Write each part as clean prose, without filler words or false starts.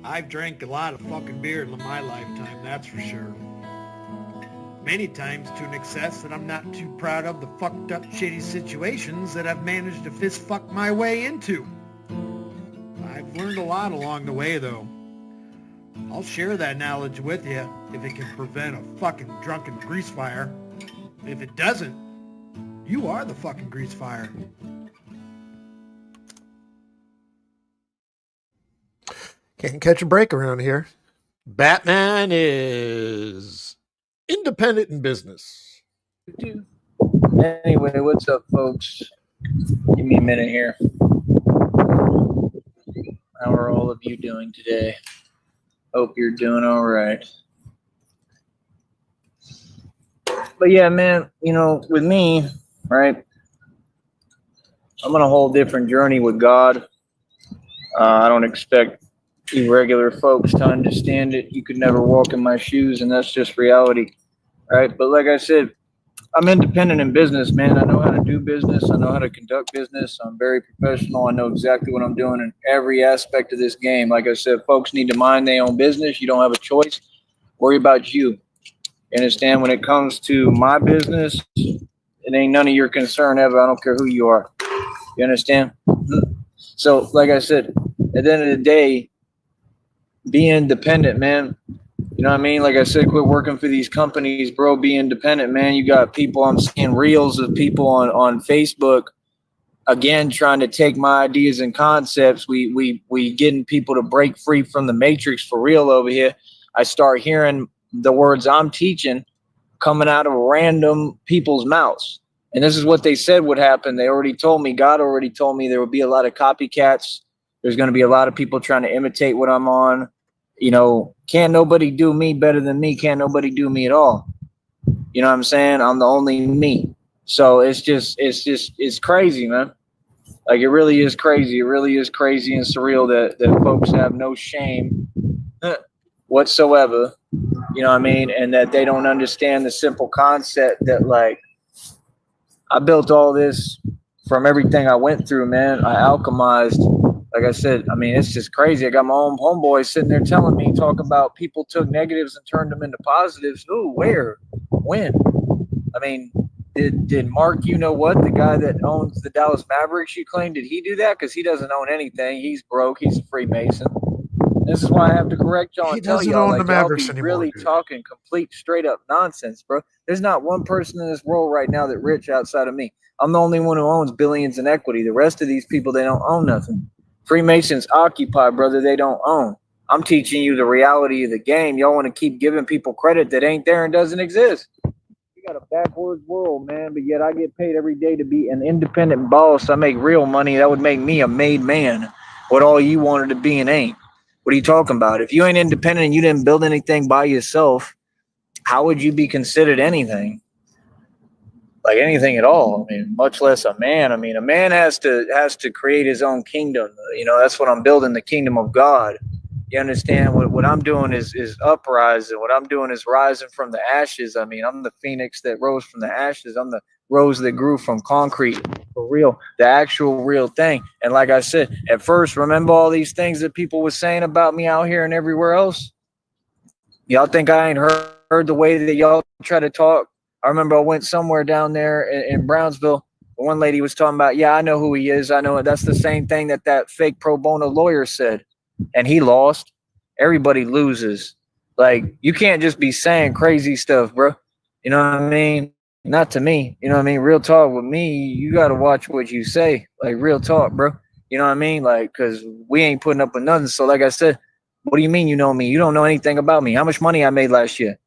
I've drank a lot of fucking beer in my lifetime, that's for sure. Many times to an excess that I'm not too proud of the fucked up shitty situations that I've managed to fist fuck my way into. I've learned a lot along the way though. I'll share that knowledge with you if it can prevent a fucking drunken grease fire. If it doesn't, you are the fucking grease fire. Can't catch a break around here. Batman is independent in business. Anyway, what's up, folks? Give me a minute here. How are all of you doing today? Hope you're doing all right. But yeah, man, you know, with me, right, I'm on a whole different journey with God. I don't expect you regular folks to understand it. You could never walk in my shoes, and that's just reality, right? But like I said, I'm independent in business, man. I know how to do business. I know how to conduct business. I'm very professional. I know exactly what I'm doing in every aspect of this game. Like I said, folks need to mind their own business. You don't have a choice. Worry about you. You understand? When it comes to my business, it ain't none of your concern ever. I don't care who you are. You understand? So, like I said, at the end of the day, be independent, man. You know what I mean? Like I said, quit working for these companies, bro. Be independent, man. You got people, I'm seeing reels of people on Facebook, again, trying to take my ideas and concepts. We getting people to break free from the matrix for real over here. I start hearing the words I'm teaching coming out of random people's mouths. And this is what they said would happen. They already told me, God already told me there would be a lot of copycats. There's going to be a lot of people trying to imitate what I'm on. You know, can't nobody do me better than me. Can't nobody do me at all. You know what I'm saying? I'm the only me. So it's crazy, man. Like, it really is crazy. It really is crazy and surreal that folks have no shame whatsoever. You know what I mean? And that they don't understand the simple concept that, like, I built all this from everything I went through, man. I alchemized. Like I said, I mean, it's just crazy. I got my own homeboy sitting there telling me, talk about people took negatives and turned them into positives. Ooh, where? When? I mean, did Mark, you know what, the guy that owns the Dallas Mavericks, you claim, did he do that? Because he doesn't own anything. He's broke. He's a Freemason. This is why I have to correct y'all and tell y'all, like, y'all be really talking complete straight up nonsense, bro. There's not one person in this world right now that rich outside of me. I'm the only one who owns billions in equity. The rest of these people, they don't own nothing. Freemasons occupy, brother. They don't own. I'm teaching you the reality of the game. Y'all want to keep giving people credit that ain't there and doesn't exist. We got a backwards world, man, but yet I get paid every day to be an independent boss. I make real money. That would make me a made man. What all you wanted to be and ain't. What are you talking about? If you ain't independent and you didn't build anything by yourself, how would you be considered anything? Like, anything at all. I mean, much less a man. I mean, a man has to create his own kingdom. You know, that's what I'm building, the kingdom of God. You understand? What I'm doing is uprising. What I'm doing is rising from the ashes. I mean, I'm the phoenix that rose from the ashes. I'm the rose that grew from concrete, for real, the actual real thing. And like I said, at first, remember all these things that people were saying about me out here and everywhere else? Y'all think I ain't heard the way that y'all try to talk? I remember I went somewhere down there in Brownsville. One lady was talking about, yeah, I know who he is. I know that's the same thing that fake pro bono lawyer said. And he lost. Everybody loses. Like, you can't just be saying crazy stuff, bro. You know what I mean? Not to me. You know what I mean? Real talk with me, you got to watch what you say. Like, real talk, bro. You know what I mean? Like, because we ain't putting up with nothing. So, like I said, what do you mean you know me? You don't know anything about me. How much money I made last year?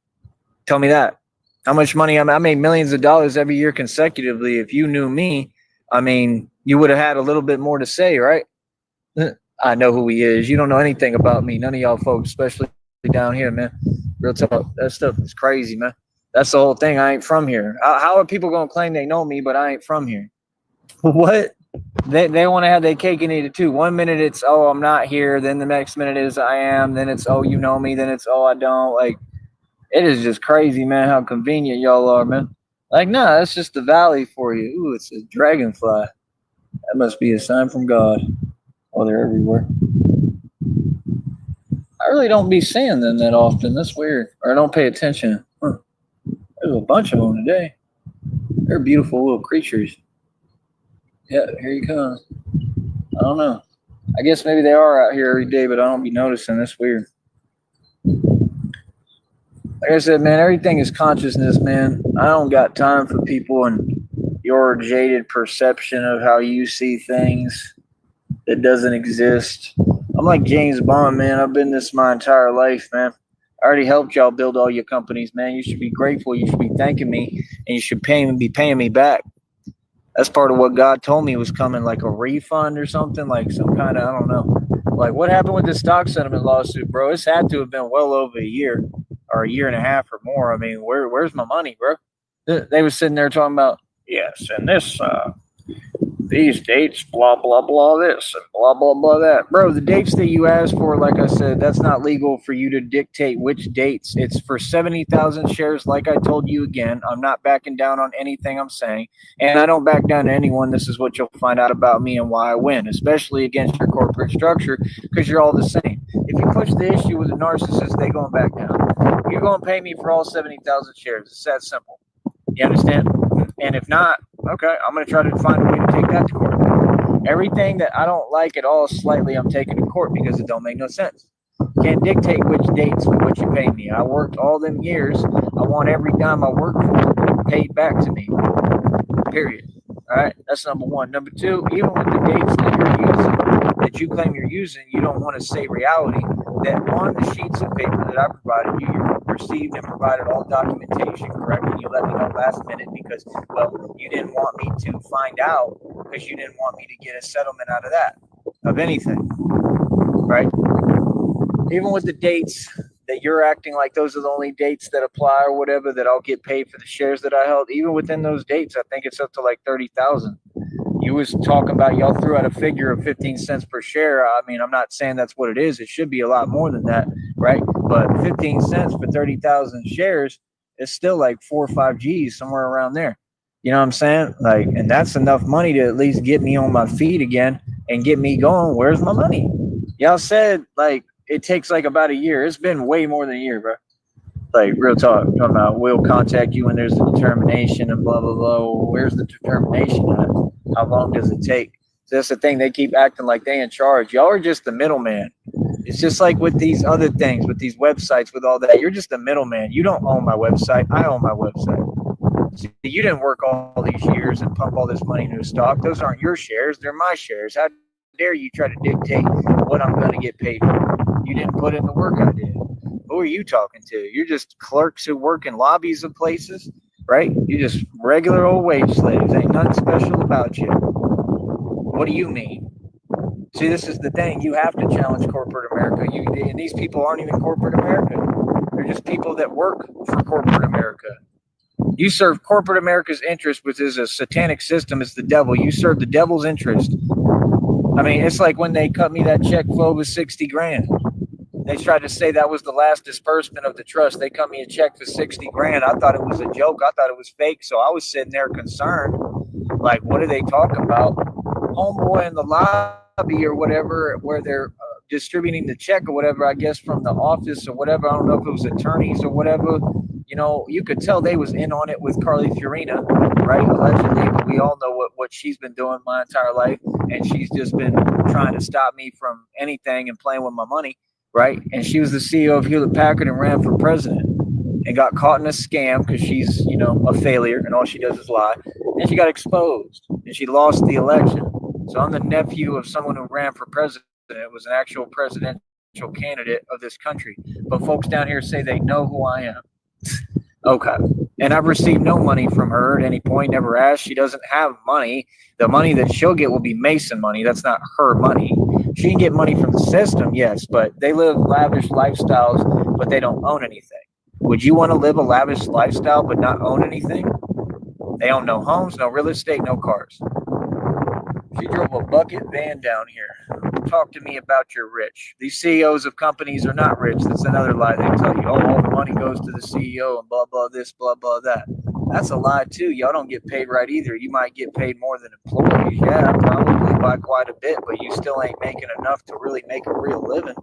Tell me that. How much money I made millions of dollars every year consecutively. If you knew me, I mean, you would have had a little bit more to say, right? I know who he is. You don't know anything about me. None of y'all folks, especially down here, man. Real talk. That stuff is crazy, man. That's the whole thing. I ain't from here. How are people going to claim they know me, but I ain't from here? What? They want to have their cake and eat it too. 1 minute it's, oh, I'm not here. Then the next minute is I am. Then it's, oh, you know me. Then it's, oh, I don't. Like, it is just crazy, man, how convenient y'all are, man. Like, nah, that's just the valley for you. Ooh, it's a dragonfly. That must be a sign from God. Oh, they're everywhere. really don't be seeing them that often. That's weird. Or I don't pay attention. Huh. There's a bunch of them today. They're beautiful little creatures. Yeah, here he comes. I don't know. I guess maybe they are out here every day, but I don't be noticing. That's weird. Like I said, man, everything is consciousness, man. I don't got time for people and your jaded perception of how you see things that doesn't exist. I'm like James Bond, man. I've been this my entire life, man. I already helped y'all build all your companies, man. You should be grateful. You should be thanking me, and you should be paying me back. That's part of what God told me was coming, like a refund or something, like some kind of, I don't know. Like, what happened with the stock settlement lawsuit, bro? It's had to have been well over a year or a year and a half or more. I mean, where's my money, bro? They were sitting there talking about, yes, and this, these dates, blah, blah, blah, this, and blah, blah, blah, that. Bro, the dates that you asked for, like I said, that's not legal for you to dictate which dates. It's for 70,000 shares, like I told you again. I'm not backing down on anything I'm saying, and I don't back down to anyone. This is what you'll find out about me and why I win, especially against your corporate structure, because you're all the same. If you push the issue with a narcissist, they going back down. You're going to pay me for all 70,000 shares. It's that simple. You understand? And if not, okay, I'm going to try to find a way to take that to court. Everything that I don't like at all slightly, I'm taking to court because it don't make no sense. You can't dictate which dates for what you pay me. I worked all them years. I want every dime I worked for paid back to me. Period. All right, that's number one. Number two, even with the dates that you're using, that you claim you're using, you don't want to say reality that on the sheets of paper that I provided you, you received and provided all documentation correct, and you let me know last minute because, well, you didn't want me to find out because you didn't want me to get a settlement out of that, of anything, right? Even with the dates that you're acting like those are the only dates that apply or whatever, that I'll get paid for the shares that I held, even within those dates, I think it's up to like 30,000. You was talking about, y'all threw out a figure of 15 cents per share. I mean, I'm not saying that's what it is. It should be a lot more than that, right? But 15 cents for 30,000 shares is still like 4 or 5 G's, somewhere around there. You know what I'm saying? Like, and that's enough money to at least get me on my feet again and get me going. Where's my money? Y'all said like it takes like about a year. It's been way more than a year, bro. Like, real talk, talking about we'll contact you when there's a determination and blah, blah, blah. Well, where's the determination at? How long does it take? So that's the thing. They keep acting like they in charge. Y'all are just the middleman. It's just like with these other things, with these websites, with all that. You're just the middleman. You don't own my website. I own my website. See, you didn't work all these years and pump all this money into a stock. Those aren't your shares. They're my shares. How dare you try to dictate what I'm going to get paid for? You didn't put in the work I did. Who are you talking to? You're just clerks who work in lobbies of places, right? You're just regular old wage slaves. Ain't nothing special about you. What do you mean? See, this is the thing. You have to challenge corporate America. And these people aren't even corporate America. They're just people that work for corporate America. You serve corporate America's interest, which is a satanic system. It's the devil. You serve the devil's interest. I mean, it's like when they cut me that check for over 60 grand. They tried to say that was the last disbursement of the trust. They cut me a check for 60 grand. I thought it was a joke. I thought it was fake. So I was sitting there concerned. Like, what are they talking about? Homeboy in the lobby or whatever, where they're distributing the check or whatever, I guess from the office or whatever. I don't know if it was attorneys or whatever. You know, you could tell they was in on it with Carly Fiorina, right? Allegedly, but we all know what she's been doing my entire life. And she's just been trying to stop me from anything and playing with my money. Right. And she was the CEO of Hewlett Packard and ran for president and got caught in a scam because she's, you know, a failure and all she does is lie. And she got exposed and she lost the election. So I'm the nephew of someone who ran for president. It was an actual presidential candidate of this country. But folks down here say they know who I am. Okay. And I've received no money from her at any point, never asked. She doesn't have money. The money that she'll get will be Mason money. That's not her money. She can get money from the system, yes, but they live lavish lifestyles, but they don't own anything. Would you want to live a lavish lifestyle but not own anything? They own no homes, no real estate, no cars. She drove a bucket van down here. Talk to me about you're rich. These CEOs of companies are not rich. That's another lie. They tell you, oh, all the money goes to the CEO and blah, blah, this, blah, blah, that. That's a lie, too. Y'all don't get paid right either. You might get paid more than employees. Yeah, probably by quite a bit, but you still ain't making enough to really make a real living.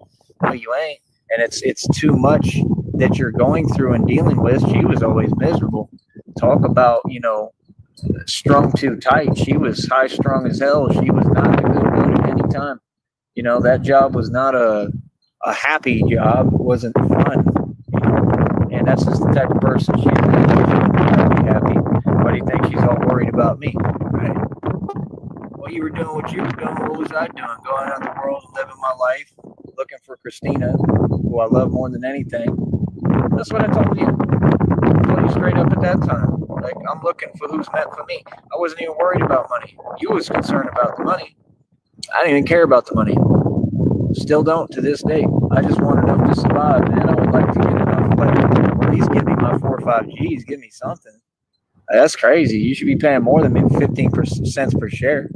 No, you ain't. and it's too much that you're going through and dealing with. She was always miserable. Talk about, strung too tight. She was high strung as hell. She was not in a good mood at any time. That job was not a happy job. It wasn't fun. And that's just the type of person she is. She's not happy. Why do you think she's all worried about me? Right? Well, you were doing what you were doing. What was I doing? Going out in the world and living my life, looking for Christina, who I love more than anything. That's what I told you. I told you straight up at that time. Like, I'm looking for who's meant for me. I wasn't even worried about money. You was concerned about the money. I didn't even care about the money. Still don't to this day. I just want enough to survive, man. I would like to get enough. Like, at least give me my 4 or 5 G's. Give me something. That's crazy. You should be paying more than maybe 15 cents per share.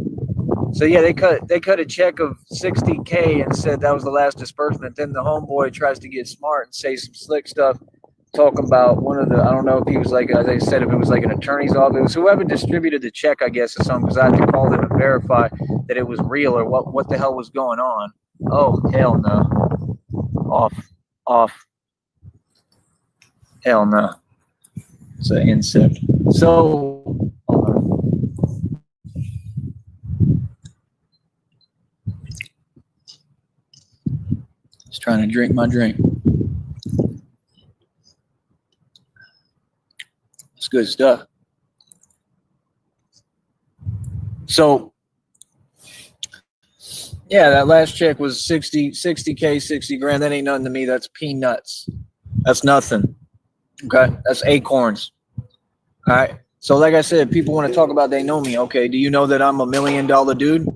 So yeah, they cut a check of $60K and said that was the last disbursement. Then the homeboy tries to get smart and say some slick stuff, talking about one of the, I don't know if he was like, as I said, if it was like an attorney's office, it was whoever distributed the check, I guess, or something, because I had to call them and verify that it was real or what the hell was going on. Oh, hell no. Off. Hell no. It's an insect. So, just trying to drink my drink. It's good stuff. So, yeah, that last check was $60K, 60 grand. That ain't nothing to me. That's peanuts. That's nothing. Okay, that's acorns. All right. So, like I said, people want to talk about they know me. Okay, do you know that I'm $1 million dude? Do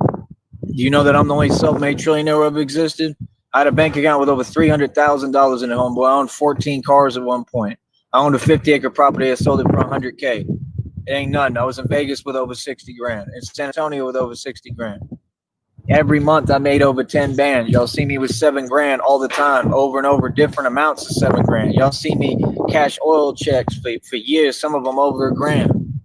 you know that I'm the only self-made trillionaire who ever existed? I had a bank account with over $300,000 in it, homeboy. I owned 14 cars at one point. I owned a 50-acre property. I sold it for $100K. It ain't nothing. I was in Vegas with over 60 grand. In San Antonio with over 60 grand. Every month I made over 10 bands. Y'all see me with 7 grand all the time, over and over, different amounts of 7 grand. Y'all see me cash oil checks for years, some of them over $1 grand.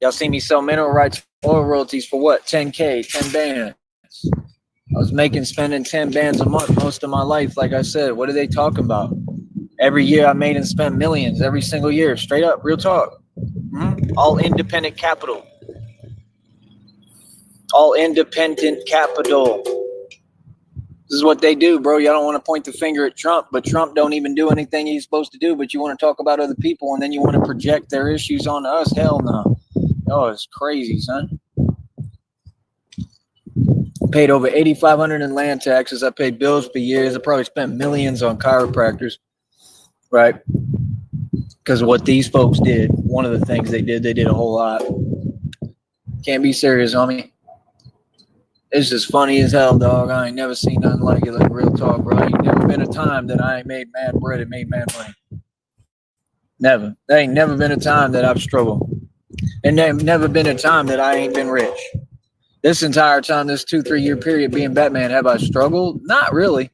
Y'all see me sell mineral rights oil royalties for what? 10K, 10 bands. I was spending 10 bands a month most of my life. Like I said, what are they talking about? Every year I made and spent millions every single year. Straight up, real talk. All independent capital. All independent capital. This is what they do, bro. Y'all don't want to point the finger at Trump, but Trump don't even do anything he's supposed to do, but you want to talk about other people, and then you want to project their issues onto us. Hell no. Oh, it's crazy, son. Paid over $8,500 in land taxes. I paid bills for years. I probably spent millions on chiropractors, right? Because of what these folks did. One of the things they did a whole lot. Can't be serious, homie. It's just funny as hell, dog. I ain't never seen nothing like it. Like, real talk, bro. Ain't never been a time that I ain't made mad bread and made mad money. Never. There ain't never been a time that I've struggled. And there ain't never been a time that I ain't been rich. This entire time, this 2-3 year period being Batman, have I struggled? Not really.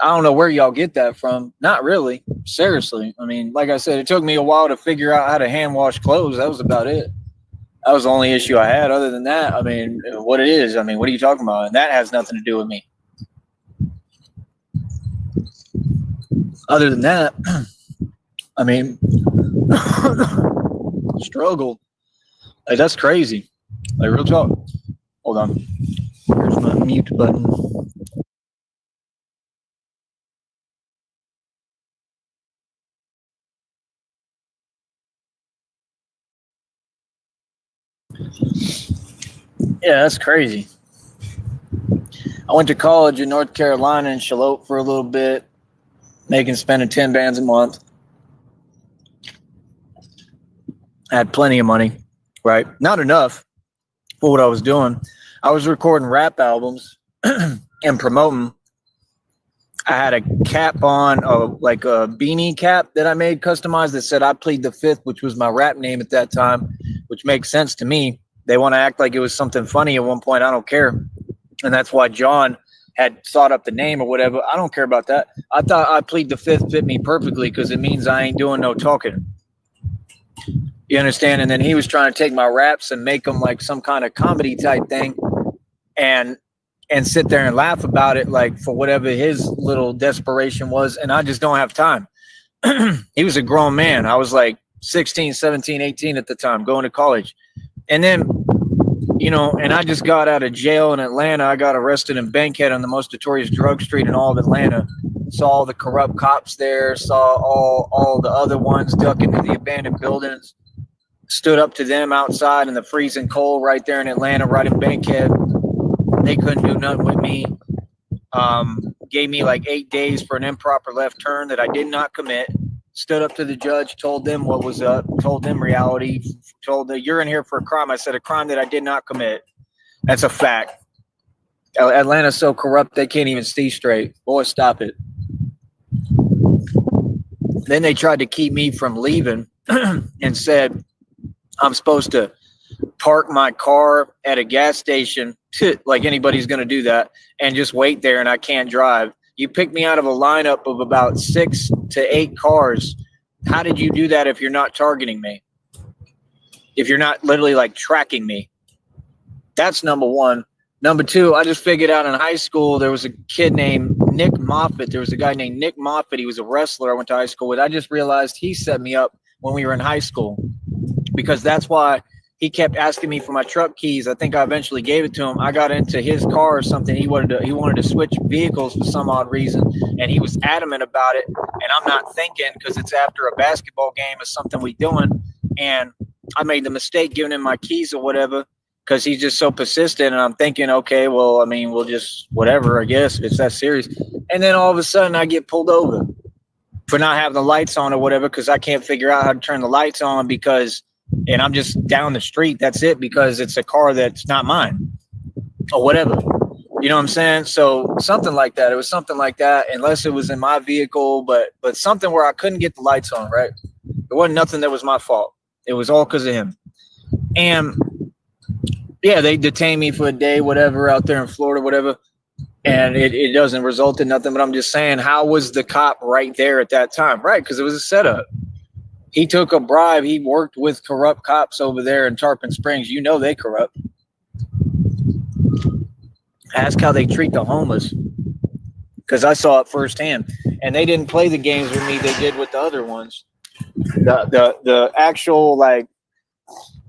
I don't know where y'all get that from. Not really. Seriously. I mean, like I said, it took me a while to figure out how to hand wash clothes. That was about it. That was the only issue I had. Other than that, I mean, what it is, I mean, what are you talking about? And that has nothing to do with me. Other than that, I mean, struggle. Like, that's crazy. Like, real talk. Hold on. Here's my mute button. Yeah, that's crazy. I went to college in North Carolina in Charlotte for a little bit, spending 10 bands a month. I had plenty of money, right? Not enough for what I was doing. I was recording rap albums and promoting. I had a cap on, like a beanie cap that I made customized that said I Plead the Fifth, which was my rap name at that time, which makes sense to me. They want to act like it was something funny at one point. I don't care. And that's why John had thought up the name or whatever. I don't care about that. I thought I Plead the Fifth fit me perfectly because it means I ain't doing no talking. You understand? And then he was trying to take my raps and make them like some kind of comedy type thing. And and sit there and laugh about it, like for whatever his little desperation was. And I just don't have time. He was a grown man. I was like 16, 17, 18 at the time, going to college. And then, you know, and I just got out of jail in Atlanta. I got arrested in Bankhead on the most notorious drug street in all of Atlanta. Saw all the corrupt cops there, saw all the other ones duck into the abandoned buildings, stood up to them outside in the freezing cold right there in Atlanta, right in Bankhead. They couldn't do nothing with me. Gave me like 8 days for an improper left turn that I did not commit. Stood up to the judge, told them what was up, told them reality, told them, you're in here for a crime. I said, a crime that I did not commit. That's a fact. Atlanta's so corrupt they can't even see straight. Boy, stop it. Then they tried to keep me from leaving and said I'm supposed to park my car at a gas station, like anybody's going to do that, and just wait there, and I can't drive. You picked me out of a lineup of about 6 to 8 cars. How did you do that if you're not targeting me? If you're not literally like tracking me? That's number one. Number two, I just figured out in high school there was a kid named Nick Moffitt. There was a guy named Nick Moffitt. He was a wrestler I went to high school with. I just realized he set me up when we were in high school, because that's why he kept asking me for my truck keys. I think I eventually gave it to him. I got into his car or something. He wanted to switch vehicles for some odd reason, and he was adamant about it. And I'm not thinking, because it's after a basketball game or something we doing, and I made the mistake giving him my keys or whatever, because he's just so persistent. And I'm thinking, okay, well, I mean, we'll just whatever, I guess, if it's that serious. And then all of a sudden I get pulled over for not having the lights on or whatever, because I can't figure out how to turn the lights on, and I'm just down the street. That's it, because it's a car that's not mine or whatever. You know what I'm saying? So something like that. It was something like that, unless it was in my vehicle, but something where I couldn't get the lights on, right? It wasn't nothing that was my fault. It was all because of him. And yeah, they detained me for a day, whatever, out there in Florida, whatever. And it doesn't result in nothing. But I'm just saying, how was the cop right there at that time? Right, because it was a setup. He took a bribe. He worked with corrupt cops over there in Tarpon Springs. You know they corrupt. Ask how they treat the homeless, because I saw it firsthand. And they didn't play the games with me they did with the other ones. The actual, like,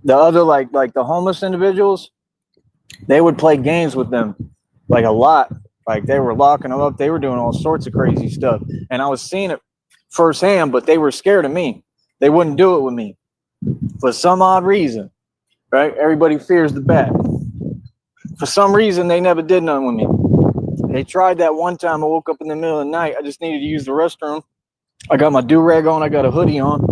the other, like the homeless individuals, they would play games with them, like a lot. Like they were locking them up. They were doing all sorts of crazy stuff. And I was seeing it firsthand, but they were scared of me. They wouldn't do it with me for some odd reason, right? Everybody fears the bat. For some reason, they never did nothing with me. They tried that one time. I woke up in the middle of the night. I just needed to use the restroom. I got my do-rag on. I got a hoodie on,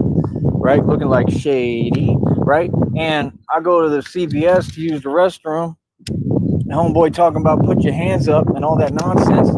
right? Looking like shady, right? And I go to the CVS to use the restroom. Homeboy talking about put your hands up and all that nonsense.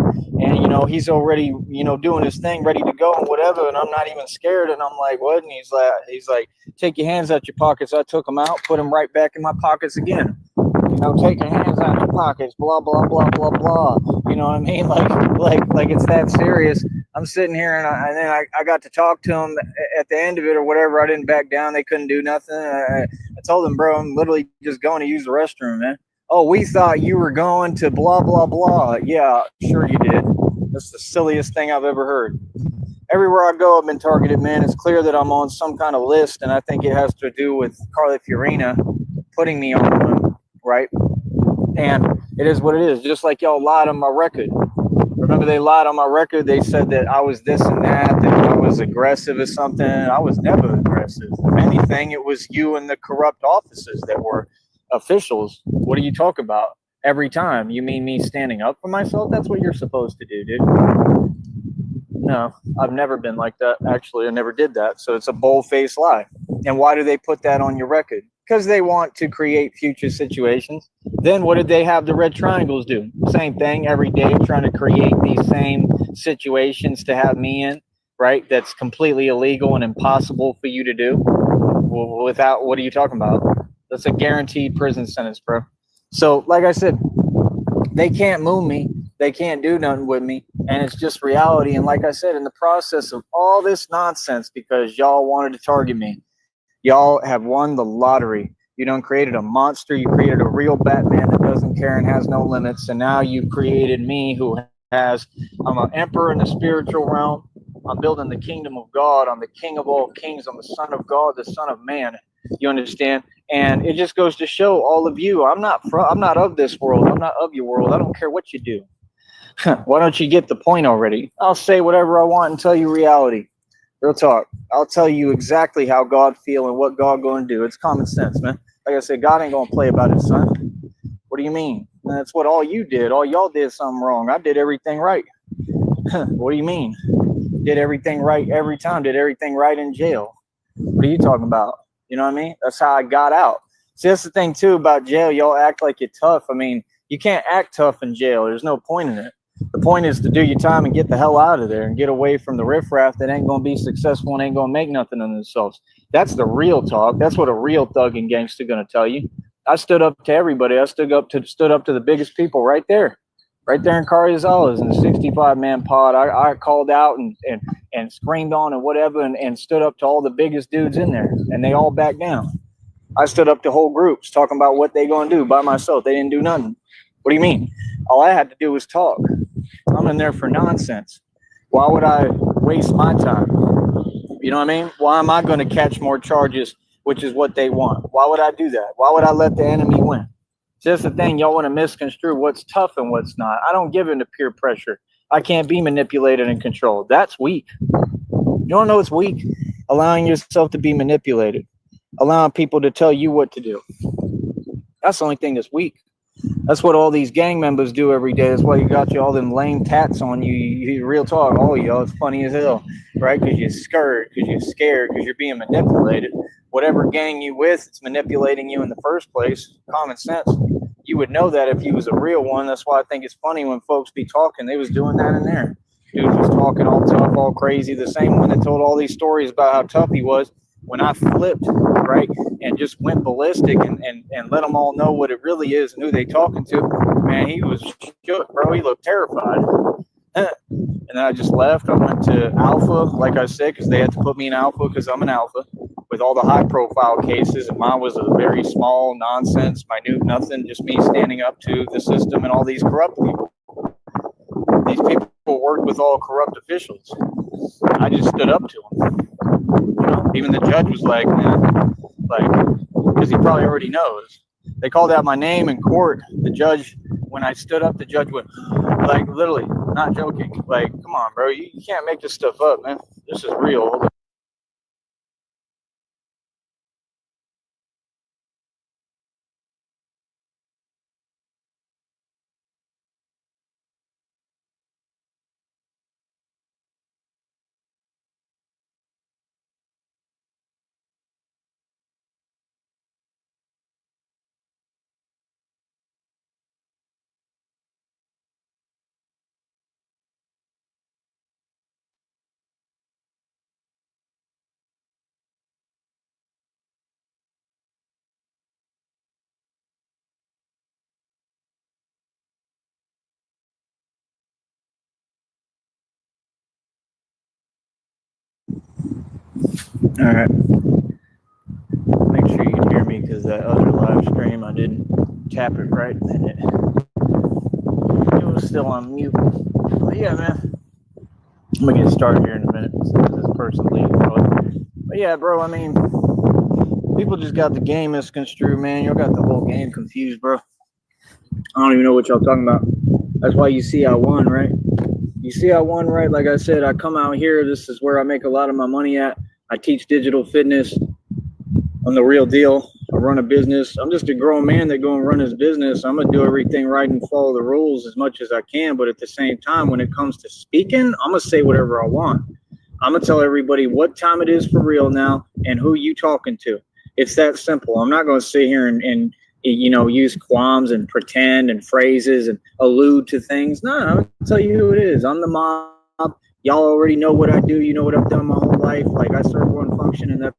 And, you know, he's already, you know, doing his thing, ready to go and whatever. And I'm not even scared. And I'm like, what? And he's like, take your hands out your pockets. I took them out, put them right back in my pockets again. You know, take your hands out your pockets, blah, blah, blah, blah, blah. You know what I mean? Like it's that serious. I'm sitting here and then I got to talk to him at the end of it or whatever. I didn't back down. They couldn't do nothing. I told them, bro, I'm literally just going to use the restroom, man. Oh, we thought you were going to blah, blah, blah. Yeah, sure you did. That's the silliest thing I've ever heard. Everywhere I go, I've been targeted, man. It's clear that I'm on some kind of list, and I think it has to do with Carly Fiorina putting me on one, right? And it is what it is. Just like y'all lied on my record. Remember they lied on my record? They said that I was this and that I was aggressive or something. I was never aggressive. If anything, it was you and the corrupt officers that were officials. What do you talk about? Every time. You mean me standing up for myself? That's what you're supposed to do, dude. No, I've never been like that. Actually, I never did that. So it's a bold-faced lie. And why do they put that on your record? Because they want to create future situations. Then what did they have the red triangles do? Same thing every day, trying to create these same situations to have me in, right? That's completely illegal and impossible for you to do. Without, what are you talking about? That's a guaranteed prison sentence, bro. So, like I said, they can't move me. They can't do nothing with me. And it's just reality. And like I said, in the process of all this nonsense, because y'all wanted to target me, y'all have won the lottery. You done created a monster. You created a real Batman that doesn't care and has no limits. And now you've created me who I'm an emperor in the spiritual realm. I'm building the kingdom of God. I'm the king of all kings. I'm the son of God, the son of man. You understand? And it just goes to show all of you, I'm not of this world. I'm not of your world. I don't care what you do. Why don't you get the point already? I'll say whatever I want and tell you reality. Real talk. I'll tell you exactly how God feel and what God going to do. It's common sense, man. Like I said, God ain't going to play about his son. What do you mean? That's what all you did. All y'all did something wrong. I did everything right. What do you mean? Did everything right every time. Did everything right in jail. What are you talking about? You know what I mean? That's how I got out. See, that's the thing, too, about jail. Y'all act like you're tough. I mean, you can't act tough in jail. There's no point in it. The point is to do your time and get the hell out of there and get away from the riffraff that ain't going to be successful and ain't going to make nothing of themselves. That's the real talk. That's what a real thug and gangster going to tell you. I stood up to everybody. I stood up to the biggest people right there in Carrizales in the 65-man pod. I called out and screamed on and whatever and stood up to all the biggest dudes in there, and they all backed down. I stood up to whole groups talking about what they going to do by myself. They didn't do nothing. What do you mean? All I had to do was talk. I'm in there for nonsense. Why would I waste my time? You know what I mean? Why am I going to catch more charges, which is what they want? Why would I do that? Why would I let the enemy win? So that's the thing. Y'all want to misconstrue what's tough and what's not. I don't give in to peer pressure. I can't be manipulated and controlled. That's weak. You don't know it's weak? Allowing yourself to be manipulated. Allowing people to tell you what to do. That's the only thing that's weak. That's what all these gang members do every day. That's why you got all them lame tats on you. You real talk. Oh, y'all, it's funny as hell, right? Because you're scared, because you're being manipulated. Whatever gang you with, it's manipulating you in the first place. Common sense. You would know that if you was a real one. That's why I think it's funny when folks be talking. They was doing that in there. Dude was talking all tough, all crazy. The same one that told all these stories about how tough he was. When I flipped, right, and just went ballistic and let them all know what it really is and who they talking to, man, he was shook, bro. He looked terrified. And then I just left. I went to Alpha, like I said, because they had to put me in Alpha because I'm an Alpha with all the high-profile cases, and mine was a very small, nonsense, minute nothing, just me standing up to the system and all these corrupt people. These people worked with all corrupt officials. I just stood up to them. You know, even the judge was like, man, like, because he probably already knows. They called out my name in court. The judge, when I stood up, the judge went, like, literally, not joking. Like, come on, bro, you can't make this stuff up, man. This is real. All right. Make sure you can hear me because that other live stream, I didn't tap it right, and it was still on mute. But yeah, man, I'm gonna get started here in a minute. This person leaving. But yeah, bro, I mean, people just got the game misconstrued, man. Y'all got the whole game confused, bro. I don't even know what y'all talking about. That's why you see I won, right? You see I won, right? Like I said, I come out here. This is where I make a lot of my money at. I teach digital fitness. I'm the real deal. I run a business. I'm just a grown man that go and run his business. I'm going to do everything right and follow the rules as much as I can. But at the same time, when it comes to speaking, I'm going to say whatever I want. I'm going to tell everybody what time it is for real now and who you talking to. It's that simple. I'm not going to sit here and you know, use qualms and pretend and phrases and allude to things. No, I'm going to tell you who it is. I'm the mob. Y'all already know what I do. You know what I've done my whole life. Like, I serve one function, and that's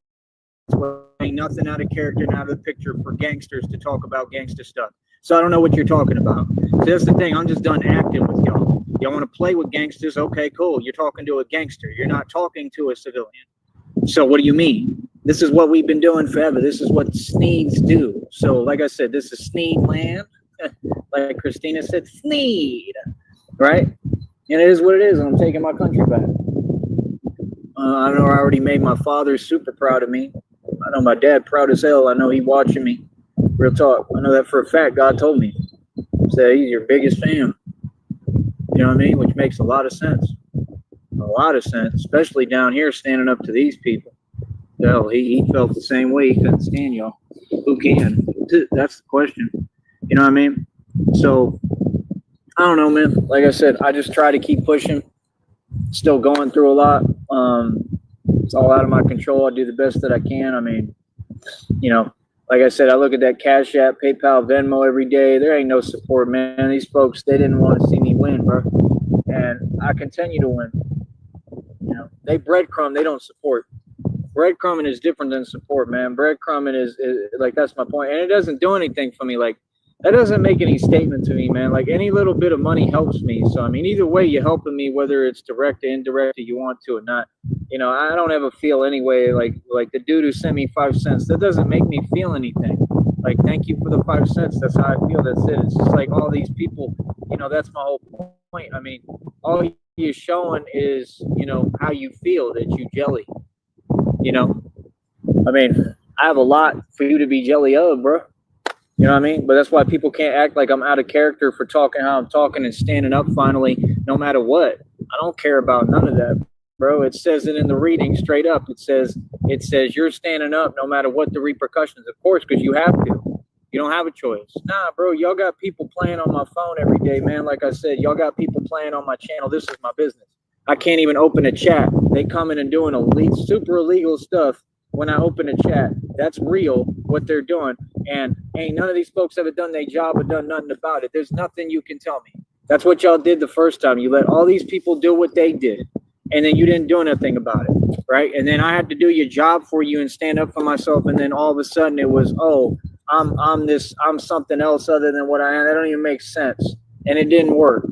what ain't nothing out of character and out of the picture for gangsters to talk about gangster stuff. So I don't know what you're talking about. So that's the thing. I'm just done acting with y'all. Y'all want to play with gangsters? Okay, cool. You're talking to a gangster. You're not talking to a civilian. So what do you mean? This is what we've been doing forever. This is what Sneeds do. So, like I said, this is Sneed land. Like Christina said, Sneed, right? And it is what it is. And I'm taking my country back. I know I already made my father super proud of me. I know my dad proud as hell. I know he watching me. Real talk. I know that for a fact. God told me. Say he's your biggest fan. You know what I mean? Which makes a lot of sense. A lot of sense, especially down here standing up to these people. Hell, he felt the same way. He couldn't stand y'all. Who can? That's the question. You know what I mean? So, I don't know, man. Like I said, I just try to keep pushing. Still going through a lot. It's all out of my control. I do the best that I can. I mean, you know, like I said, I look at that Cash App, PayPal, Venmo every day. There ain't no support, man. These folks, they didn't want to see me win, bro. And I continue to win. You know, they breadcrumb, they don't support. Breadcrumbing is different than support, man. Breadcrumbing is like, that's my point. And it doesn't do anything for me. Like, that doesn't make any statement to me, man. Like, any little bit of money helps me. So, I mean, either way, you're helping me, whether it's direct or indirect, or you want to or not. You know, I don't ever feel anyway like the dude who sent me 5 cents. That doesn't make me feel anything. Like, thank you for the 5 cents. That's how I feel. That's it. It's just like all these people, you know, that's my whole point. I mean, all you're showing is, you know, how you feel, that you jelly. You know, I mean, I have a lot for you to be jelly of, bro. You know what I mean? But that's why people can't act like I'm out of character for talking how I'm talking and standing up finally, no matter what. I don't care about none of that, bro. It says it in the reading straight up. It says you're standing up no matter what the repercussions, of course, because you have to. You don't have a choice. Nah, bro, y'all got people playing on my phone every day, man. Like I said, y'all got people playing on my channel. This is my business. I can't even open a chat. They coming and doing super illegal stuff when I open a chat. That's real, what they're doing. And ain't none of these folks ever done their job or done nothing about it. There's nothing you can tell me. That's what y'all did the first time. You let all these people do what they did. And then you didn't do anything about it, right? And then I had to do your job for you and stand up for myself. And then all of a sudden it was, oh, I'm something else other than what I am. That don't even make sense. And it didn't work.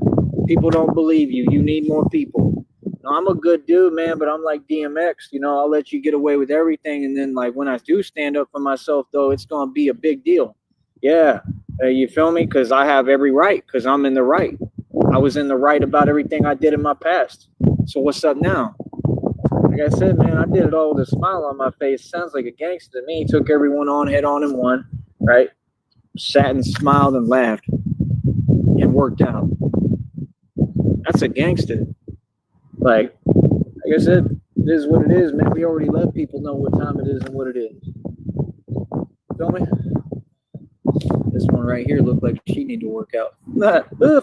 People don't believe you. You need more people. No, I'm a good dude, man, but I'm like DMX. You know, I'll let you get away with everything. And then, like, when I do stand up for myself, though, it's going to be a big deal. Yeah. You feel me? Because I have every right, because I'm in the right. I was in the right about everything I did in my past. So what's up now? Like I said, man, I did it all with a smile on my face. Sounds like a gangster to me. Took everyone on head on and won, right? Sat and smiled and laughed and worked out. That's a gangster. Like I said, it is what it is, man. We already let people know what time it is and what it is. Feel me? This one right here looked like she need to work out.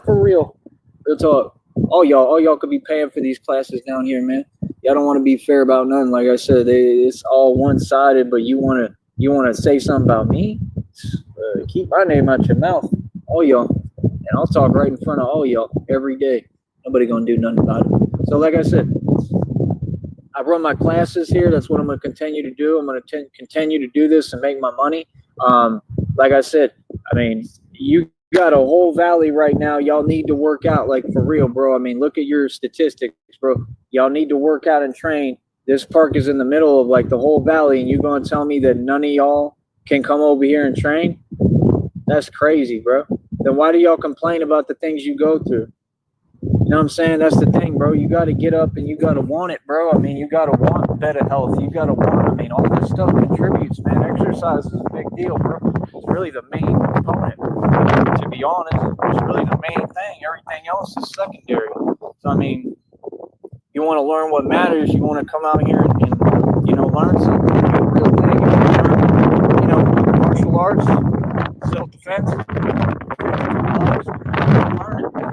For real. Real talk. All y'all could be paying for these classes down here, man. Y'all don't want to be fair about nothing. Like I said, it's all one-sided, but you wanna say something about me? Keep my name out your mouth. All y'all. And I'll talk right in front of all y'all every day. Nobody gonna do nothing about it. So like I said, I run my classes here. That's what I'm going to continue to do. I'm going to continue to do this and make my money. Like I said, I mean, you got a whole valley right now. Y'all need to work out, like, for real, bro. I mean, look at your statistics, bro. Y'all need to work out and train. This park is in the middle of, like, the whole valley, and you going to tell me that none of y'all can come over here and train? That's crazy, bro. Then why do y'all complain about the things you go through? You know what I'm saying? That's the thing, bro. You got to get up and you got to want it, bro. I mean, you got to want better health. You got to want, I mean, all this stuff contributes, man. Exercise is a big deal, bro. It's really the main component. To be honest, it's really the main thing. Everything else is secondary. So, I mean, you want to learn what matters. You want to come out here and you know, learn something. A real thing. You know, martial arts, self-defense.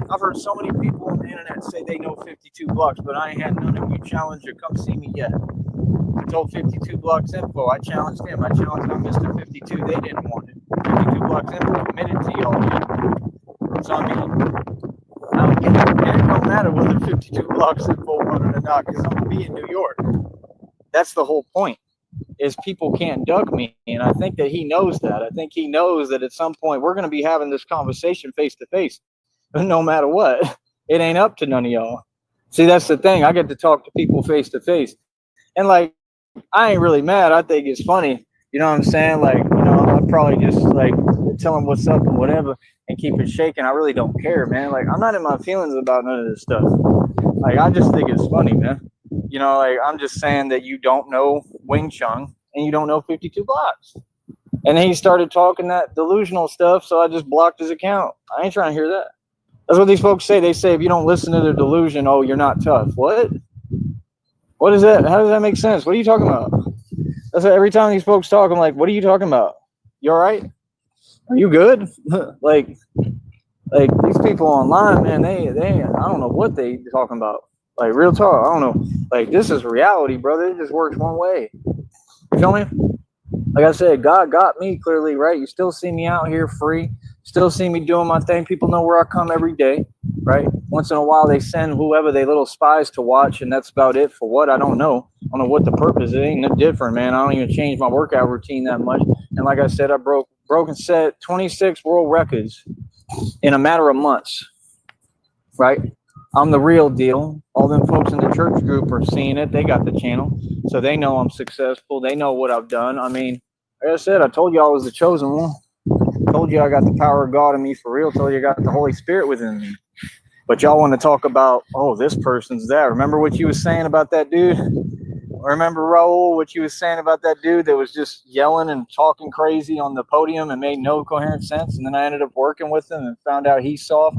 I've heard so many people on the internet say they know 52 blocks, but I ain't had none of you challenge or come see me yet. I told 52 blocks info. I challenged him. I challenged on Mr. 52. They didn't want it. 52 blocks info committed to y'all. So I mean, I don't get it. It don't matter whether 52 blocks info wanted or not, because I'm gonna be in New York. That's the whole point. Is people can't duck me, and I think that he knows that. I think he knows that at some point we're going to be having this conversation face to face, no matter what. It ain't up to none of y'all. See, that's the thing. I get to talk to people face to face, and like I ain't really mad. I think it's funny. You know what I'm saying? Like, I'd probably just like tell them what's up and whatever and keep it shaking. I really don't care, man. Like, I'm not in my feelings about none of this stuff. Like, I just think it's funny, man. Like, I'm just saying that you don't know Wing Chun and you don't know 52 blocks. And he started talking that delusional stuff, so I just blocked his account. I ain't trying to hear that. That's what these folks say. They say if you don't listen to their delusion, oh, you're not tough. What? What is that? How does that make sense? What are you talking about? That's what, every time these folks talk, I'm like, what are you talking about? You all right? Are you good? like these people online, man, they I don't know what they talking about. Like, real talk, I don't know. Like, this is reality, brother. It just works one way. You feel me? Like I said, God got me clearly, right? You still see me out here free. Still see me doing my thing. People know where I come every day, right? Once in a while, they send whoever they little spies to watch, and that's about it. For what? I don't know. I don't know what the purpose. It ain't no different, man. I don't even change my workout routine that much. And like I said, I broken set 26 world records in a matter of months, right? I'm the real deal. All them folks in the church group are seeing it. They got the channel, so they know I'm successful. They know what I've done. I mean, like I said, I told you I was the chosen one. Told you I got the power of God in me for real. Told you I got the Holy Spirit within me. But y'all want to talk about, oh, this person's that. Remember what you was saying about that dude? Remember, Raul, what you was saying about that dude that was just yelling and talking crazy on the podium and made no coherent sense? And then I ended up working with him and found out he's soft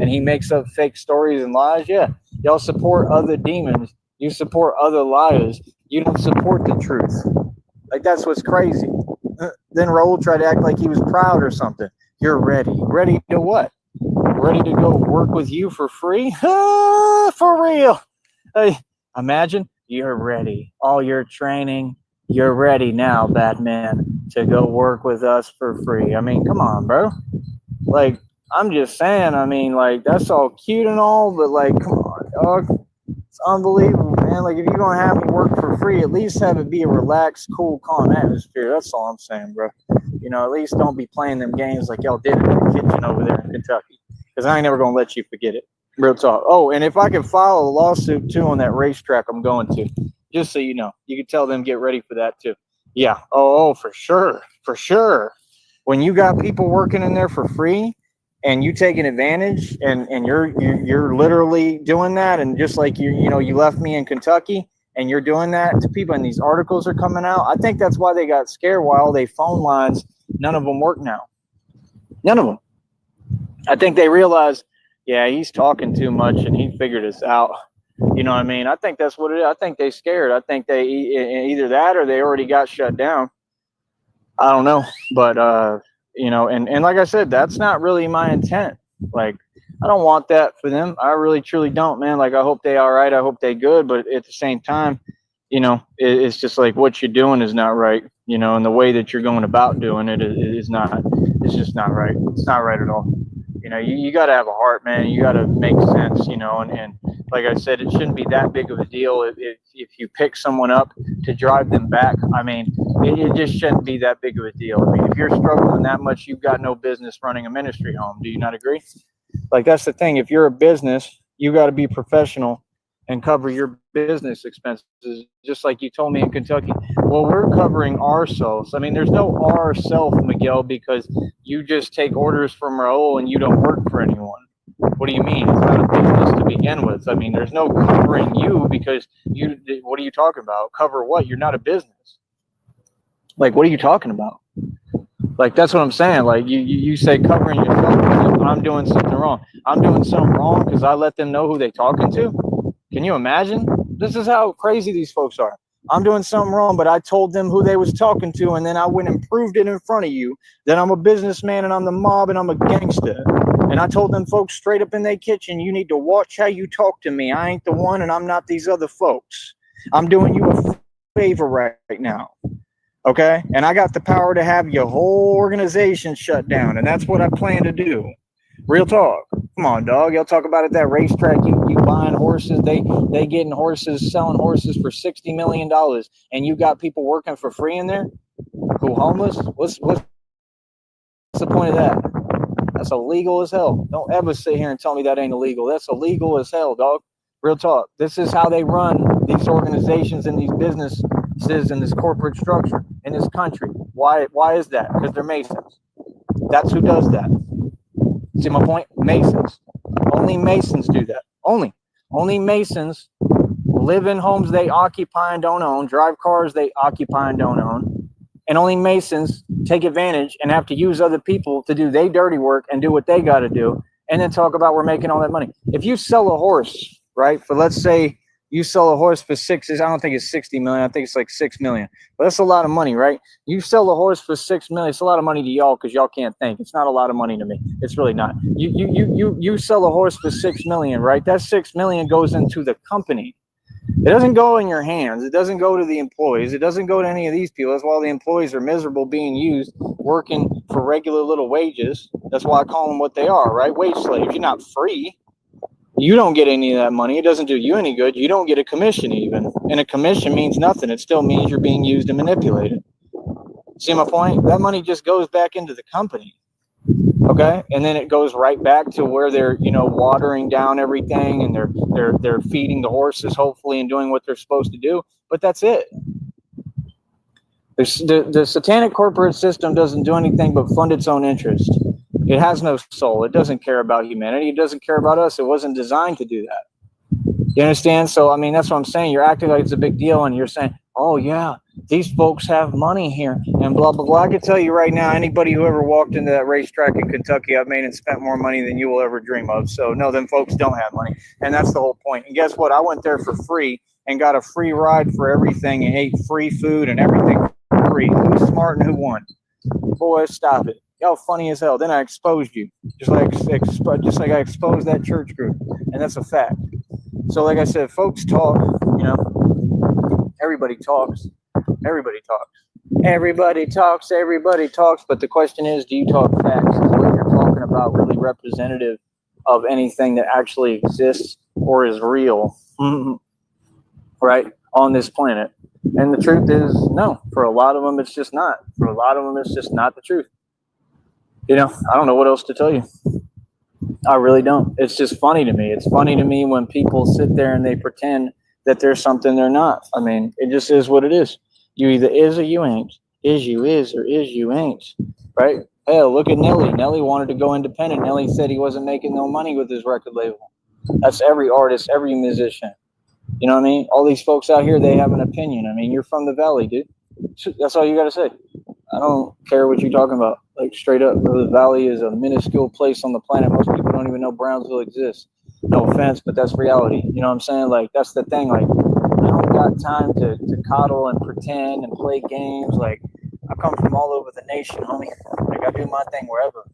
and he makes up fake stories and lies. Yeah, y'all support other demons. You support other liars. You don't support the truth. Like, that's what's crazy. Then Raul tried to act like he was proud or something. You're ready. Ready to what? Ready to go work with you for free? For real. Hey, imagine you're ready. All your training, you're ready now, Batman, to go work with us for free. I mean, come on, bro. Like, I'm just saying, I mean, like, that's all cute and all, but, like, come on, dog. It's unbelievable, man. Like, if you're going to have me work for free, at least have it be a relaxed, cool, calm atmosphere. That's all I'm saying, bro. At least don't be playing them games like y'all did in the kitchen over there in Kentucky. Because I ain't never going to let you forget it. Real talk. Oh, and if I can file a lawsuit, too, on that racetrack, I'm going to. Just so you know. You can tell them get ready for that, too. Yeah. Oh, for sure. For sure. When you got people working in there for free, and you taking advantage, and you're literally doing that, and just like you left me in Kentucky, and you're doing that to people, and these articles are coming out. I think that's why they got scared. Why all they phone lines, none of them work now. None of them. I think they realized, yeah, he's talking too much, and he figured us out. You know what I mean? I think that's what it is. I think they scared. I think they either that or they already got shut down. I don't know, but and like I said, that's not really my intent. Like, I don't want that for them. I really, truly don't, man. Like, I hope they all right. I hope they good. But at the same time, it's just like what you're doing is not right, and the way that you're going about doing it is not. It's just not right. It's not right at all. You got to have a heart, man. You got to make sense, and like I said, it shouldn't be that big of a deal if you pick someone up to drive them back. I mean, it just shouldn't be that big of a deal. I mean, if you're struggling that much, you've got no business running a ministry home. Do you not agree? Like, that's the thing. If you're a business, you got to be professional and cover your business expenses, just like you told me in Kentucky. Well, we're covering ourselves. I mean, there's no ourself, Miguel, because you just take orders from Raul and you don't work for anyone. What do you mean? It's not a business to begin with. I mean, there's no covering you because what are you talking about? Cover what? You're not a business. Like, what are you talking about? Like, that's what I'm saying. Like, you say covering yourself, I'm doing something wrong. I'm doing something wrong because I let them know who they talking to. Can you imagine? This is how crazy these folks are. I'm doing something wrong, but I told them who they was talking to, and then I went and proved it in front of you that I'm a businessman and I'm the mob and I'm a gangster. And I told them folks straight up in their kitchen, you need to watch how you talk to me. I ain't the one, and I'm not these other folks. I'm doing you a favor right now. Okay? And I got the power to have your whole organization shut down, and that's what I plan to do. Real talk. Come on, dog. Y'all talk about it, that racetrack. You buying horses. They getting horses, selling horses for $60 million, and you got people working for free in there who homeless. What's the point of that? That's illegal as hell. Don't ever sit here and tell me that ain't illegal. That's illegal as hell, dog. Real talk. This is how they run these organizations and these business in this corporate structure in this country. Why is that? Because they're Masons. That's who does that. See my point? Masons. Only Masons do that. Only Masons live in homes they occupy and don't own, drive cars they occupy and don't own, and only Masons take advantage and have to use other people to do their dirty work and do what they got to do, and then talk about we're making all that money. If you sell a horse, right, for let's say you sell a horse for I don't think it's 60 million, I think it's like 6 million, but that's a lot of money, right? You sell a horse for 6 million, it's a lot of money to y'all because y'all can't think. It's not a lot of money to me. It's really not. You sell a horse for 6 million, right? That 6 million goes into the company. It doesn't go in your hands. It doesn't go to the employees. It doesn't go to any of these people. That's why the employees are miserable being used, working for regular little wages. That's why I call them what they are, right? Wage slaves. You're not free. You don't get any of that money. It doesn't do you any good. You don't get a commission even. And a commission means nothing. It still means you're being used and manipulated. See my point? That money just goes back into the company. Okay, and then it goes right back to where they're, watering down everything, and they're feeding the horses, hopefully, and doing what they're supposed to do. But that's it. The satanic corporate system doesn't do anything but fund its own interest. It has no soul. It doesn't care about humanity. It doesn't care about us. It wasn't designed to do that. You understand? So, I mean, that's what I'm saying. You're acting like it's a big deal, and you're saying, oh, yeah, these folks have money here, and blah, blah, blah. I can tell you right now, anybody who ever walked into that racetrack in Kentucky, I've made and spent more money than you will ever dream of. So, no, them folks don't have money, and that's the whole point. And guess what? I went there for free and got a free ride for everything and ate free food and everything for free. Who's smart and who won? Boy, stop it. Y'all funny as hell. Then I exposed you, just like I exposed that church group, and that's a fact. So, like I said, folks talk, everybody talks. Everybody talks, but the question is, do you talk facts? Is what you're talking about really representative of anything that actually exists or is real, right, on this planet? And the truth is, no. For a lot of them, it's just not. For a lot of them, it's just not the truth. I don't know what else to tell you. I really don't. It's just funny to me. It's funny to me when people sit there and they pretend that there's something they're not. I mean, it just is what it is. You either is or you ain't. Is you is or is you ain't. Right? Hell, look at Nelly. Nelly wanted to go independent. Nelly said he wasn't making no money with his record label. That's every artist, every musician. You know what I mean? All these folks out here, they have an opinion. I mean, you're from the Valley, dude. That's all you got to say. I don't care what you're talking about. Like, straight up, the Valley is a minuscule place on the planet. Most people don't even know Brownsville exists. No offense, but that's reality. You know what I'm saying? Like, that's the thing. Like, I don't got time to coddle and pretend and play games. Like, I come from all over the nation, homie. Like, I do my thing wherever,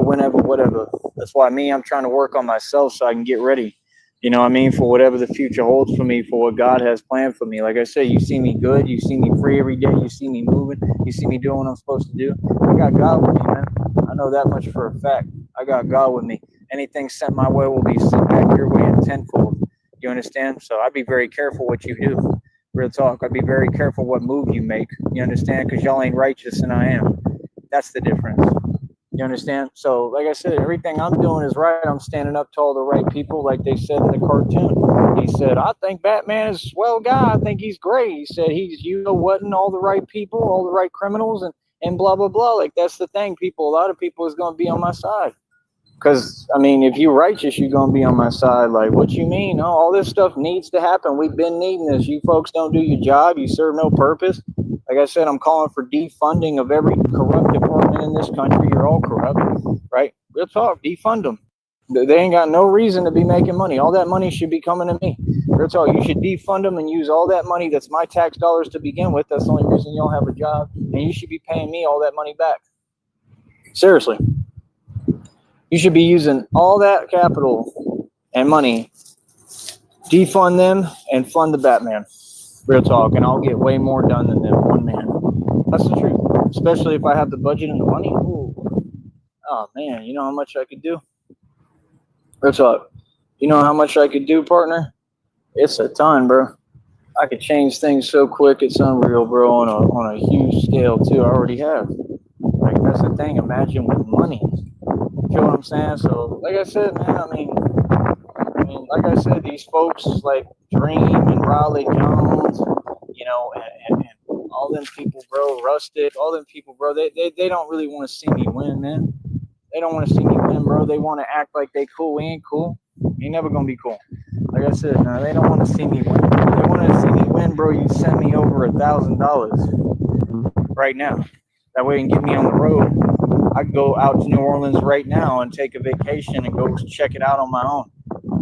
whenever, whatever. That's why I'm trying to work on myself so I can get ready. You know what I mean? For whatever the future holds for me, for what God has planned for me. Like I say, you see me good. You see me free every day. You see me moving. You see me doing what I'm supposed to do. I got God with me, man. I know that much for a fact. I got God with me. Anything sent my way will be sent back your way in tenfold. You understand? So I'd be very careful what you do. Real talk. I'd be very careful what move you make. You understand? Because y'all ain't righteous and I am. That's the difference. You understand? So, like I said, everything I'm doing is right. I'm standing up to all the right people, like they said in the cartoon. He said, I think Batman is a swell guy. I think he's great. He said he's, what-ing all the right people, all the right criminals, and blah, blah, blah. Like, that's the thing, people. A lot of people is going to be on my side. Because, I mean, if you're righteous, you're going to be on my side. Like, what you mean? Oh, all this stuff needs to happen. We've been needing this. You folks don't do your job. You serve no purpose. Like I said, I'm calling for defunding of every corrupt department in this country. You're all corrupt, right? Real talk, defund them. They ain't got no reason to be making money. All that money should be coming to me. Real talk, you should defund them and use all that money that's my tax dollars to begin with. That's the only reason y'all have a job. And you should be paying me all that money back. Seriously. You should be using all that capital and money, defund them, and fund the Batman. Real talk, and I'll get way more done than them, one man. That's the truth. Especially if I have the budget and the money. Ooh. Oh, man, you know how much I could do? Real talk. You know how much I could do, partner? It's a ton, bro. I could change things so quick, it's unreal, bro, on a huge scale, too. I already have. Like, that's the thing. Imagine with money. You feel what I'm saying? So, like I said, man, I mean, like I said, these folks like Dream and Raleigh Jones, you know, and all them people, bro, Rustic, all them people, bro, they don't really want to see me win, man. They don't want to see me win, bro. They want to act like they cool. We ain't cool. Ain't never gonna be cool. Like I said, no, they don't want to see me win. If they want to see me win, bro, you send me over $1,000 right now. That way you can get me on the road. I can go out to New Orleans right now and take a vacation and go check it out on my own.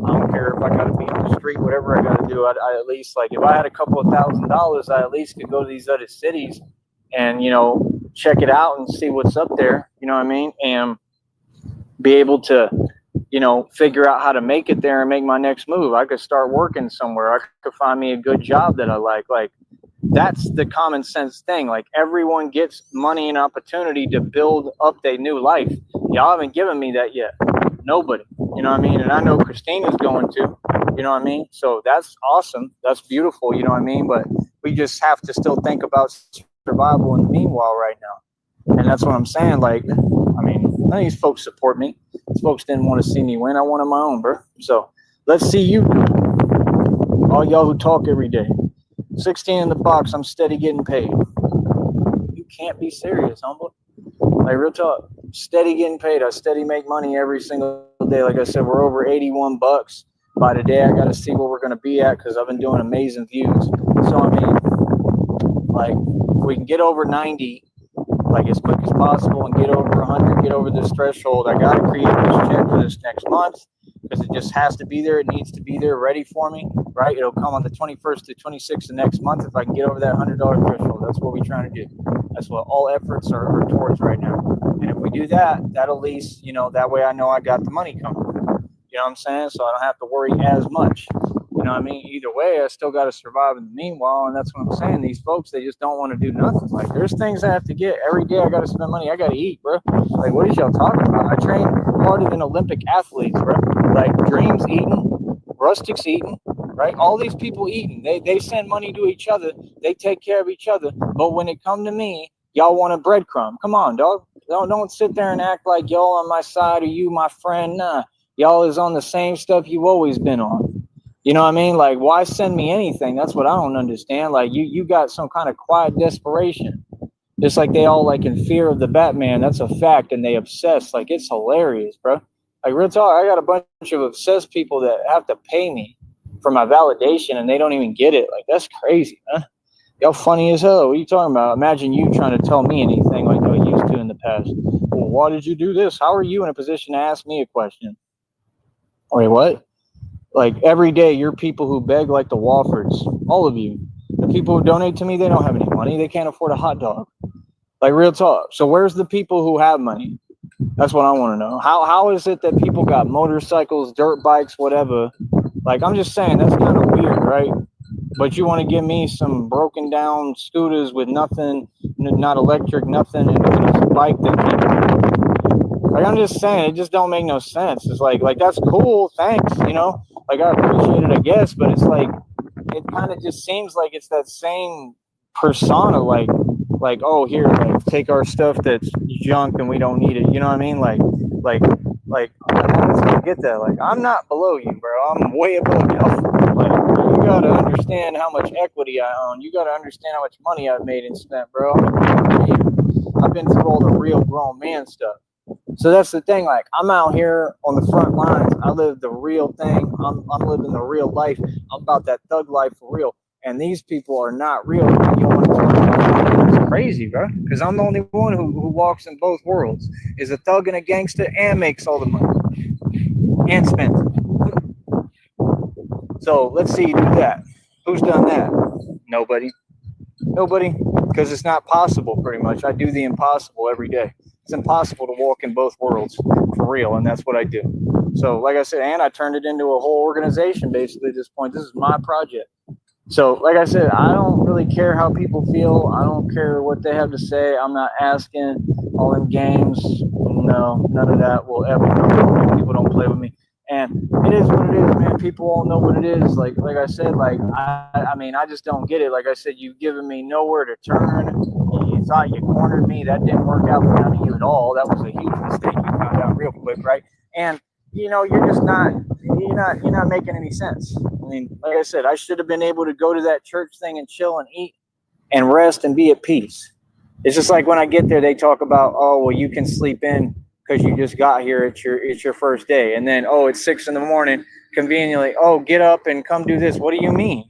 I don't care if I got to be on the street, whatever I got to do. I at least, like, if I had a couple of $1,000, I at least could go to these other cities and, you know, check it out and see what's up there. You know what I mean? And be able to, you know, figure out how to make it there and make my next move. I could start working somewhere. I could find me a good job that I like. Like, that's the common sense thing. Like, everyone gets money and opportunity to build up their new life. Y'all haven't given me that yet. Nobody. You know what I mean? And I know Christina's going to. You know what I mean? So that's awesome. That's beautiful. You know what I mean? But we just have to still think about survival in the meanwhile right now. And that's what I'm saying. Like, I mean, none of these folks support me. These folks didn't want to see me win. I wanted my own, bro. So let's see you, all y'all who talk every day. 16 in the box. I'm steady getting paid. You can't be serious, humble. Like, real talk. Steady getting paid. I steady make money every single day. Like I said, we're over 81 bucks. By today, I got to see what we're going to be at because I've been doing amazing views. So, I mean, like, if we can get over 90, like, as quick as possible and get over 100, get over this threshold, I got to create this check for this next month because it just has to be there. It needs to be there ready for me, right? It'll come on the 21st to 26th of next month if I can get over that $100 threshold. That's what we're trying to do. That's what all efforts are towards right now. And if we do that, that'll at least, you know, that way I know I got the money coming. You know what I'm saying? So I don't have to worry as much. You know what I mean? Either way, I still got to survive in the meanwhile. And that's what I'm saying. These folks, they just don't want to do nothing. Like, there's things I have to get. Every day I got to spend money. I got to eat, bro. Like, what is y'all talking about? I train harder than Olympic athletes, bro. Like, Dream's eating, Rustic's eating, right? All these people eating. They send money to each other. They take care of each other. But when it come to me, y'all want a breadcrumb. Come on, dog. Don't sit there and act like y'all on my side or you my friend. Nah. Y'all is on the same stuff you've always been on. You know what I mean? Like, why send me anything? That's what I don't understand. Like, you got some kind of quiet desperation. Just like they all, like, in fear of the Batman. That's a fact. And they obsess. Like, it's hilarious, bro. Like, real talk, I got a bunch of obsessed people that have to pay me for my validation and they don't even get it. Like, that's crazy, huh? Y'all funny as hell. What are you talking about? Imagine you trying to tell me anything like I used to in the past. Well, why did you do this? How are you in a position to ask me a question? Wait, what? Like, every day, you're people who beg like the Woffords. All of you. The people who donate to me, they don't have any money. They can't afford a hot dog. Like, real talk. So where's the people who have money? That's what I want to know. How is it that people got motorcycles, dirt bikes, whatever? Like, I'm just saying, that's kind of weird, right? But you want to give me some broken down scooters with nothing, not electric, nothing, and a bike that can't. Like, I'm just saying, it just don't make no sense. It's like that's cool, thanks, you know? Like, I appreciate it, I guess, but it's like, it kind of just seems like it's that same persona, like, oh, here, like, take our stuff that's junk and we don't need it, you know what I mean? Like, I just don't get that. Like, I'm not below you, bro. I'm way above you. Like, you gotta understand how much equity I own. You gotta understand how much money I've made and spent, bro. I've been through all the real grown man stuff. So that's the thing. Like, I'm out here on the front lines. I live the real thing. I'm living the real life. I'm about that thug life for real. And these people are not real. You don't want to talk about it. It's crazy, bro. Because I'm the only one who walks in both worlds. Is a thug and a gangster and makes all the money. And spends it. So let's see you do that. Who's done that? Nobody. Nobody. Because it's not possible, pretty much. I do the impossible every day. It's impossible to walk in both worlds for real, and that's what I do. So, like I said, and I turned it into a whole organization, basically, at this point. This is my project. So, like I said, I don't really care how people feel. I don't care what they have to say. I'm not asking all them games. No, none of that will ever come. People don't play with me. And it is what it is, man. People all know what it is. Like I said, like, I mean, I just don't get it. Like I said, you've given me nowhere to turn. You thought you cornered me. That didn't work out for none of you at all. That was a huge mistake. You found out real quick, right? And you're just not, you're not making any sense. I mean, like I said, I should have been able to go to that church thing and chill and eat and rest and be at peace. It's just like when I get there, they talk about, oh, well, you can sleep in because you just got here. It's your first day. And then, oh, it's 6 a.m. Conveniently, oh, get up and come do this. What do you mean?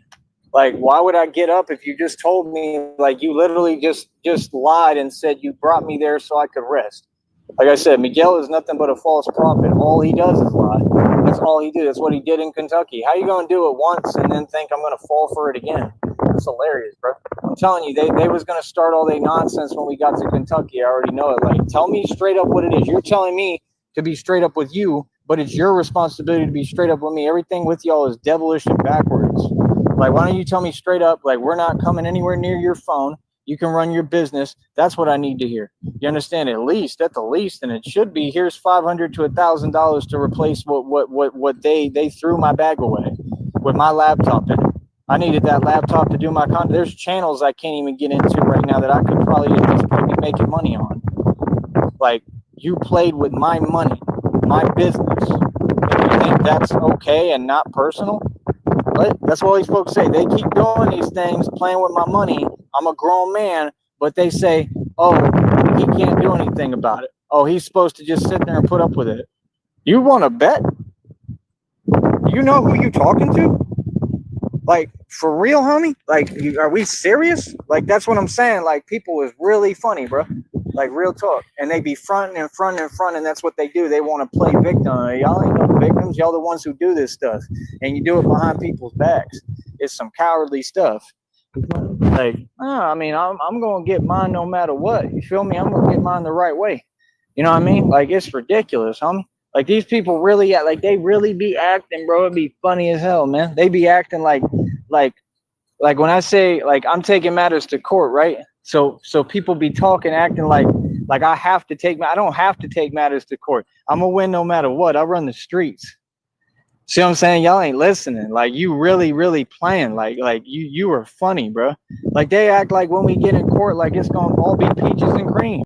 Like, why would I get up if you just told me, like, you literally just lied and said you brought me there so I could rest? Like I said, Miguel is nothing but a false prophet. All he does is lie. That's all he did. That's what he did in Kentucky. How you going to do it once and then think I'm going to fall for it again? It's hilarious, bro. I'm telling you, they was going to start all their nonsense when we got to Kentucky. I already know it. Like, tell me straight up what it is. You're telling me to be straight up with you, but it's your responsibility to be straight up with me. Everything with y'all is devilish and backwards. Like, why don't you tell me straight up, like, we're not coming anywhere near your phone. You can run your business. That's what I need to hear. You understand? At the least, and it should be, here's $500 to $1,000 to replace what they threw my bag away with my laptop in it. I needed that laptop to do my content. There's channels I can't even get into right now that I could probably at this point be making money on. Like, you played with my money, my business. And you think that's okay and not personal? What? That's what these folks say. They keep doing these things, playing with my money. I'm a grown man, but they say, oh, he can't do anything about it. Oh, he's supposed to just sit there and put up with it. You want to bet? You know who you talking to? Like, for real, homie? Like, are we serious? Like, that's what I'm saying. Like, people is really funny, bro. Like, real talk. And they be fronting and fronting and fronting. That's what they do. They want to play victim. Y'all ain't no victims. Y'all the ones who do this stuff. And you do it behind people's backs. It's some cowardly stuff. Like, I mean, I'm going to get mine no matter what. You feel me? I'm going to get mine the right way. You know what I mean? Like, it's ridiculous, homie. Like, these people really act like they really be acting, bro. It'd be funny as hell, man. They be acting like when I say, like, I'm taking matters to court, right? So people be talking, acting like I don't have to take matters to court. I'm going to win no matter what. I run the streets. See what I'm saying? Y'all ain't listening. Like, you really, really playing. Like you are funny, bro. Like, they act like when we get in court, like it's going to all be peaches and cream.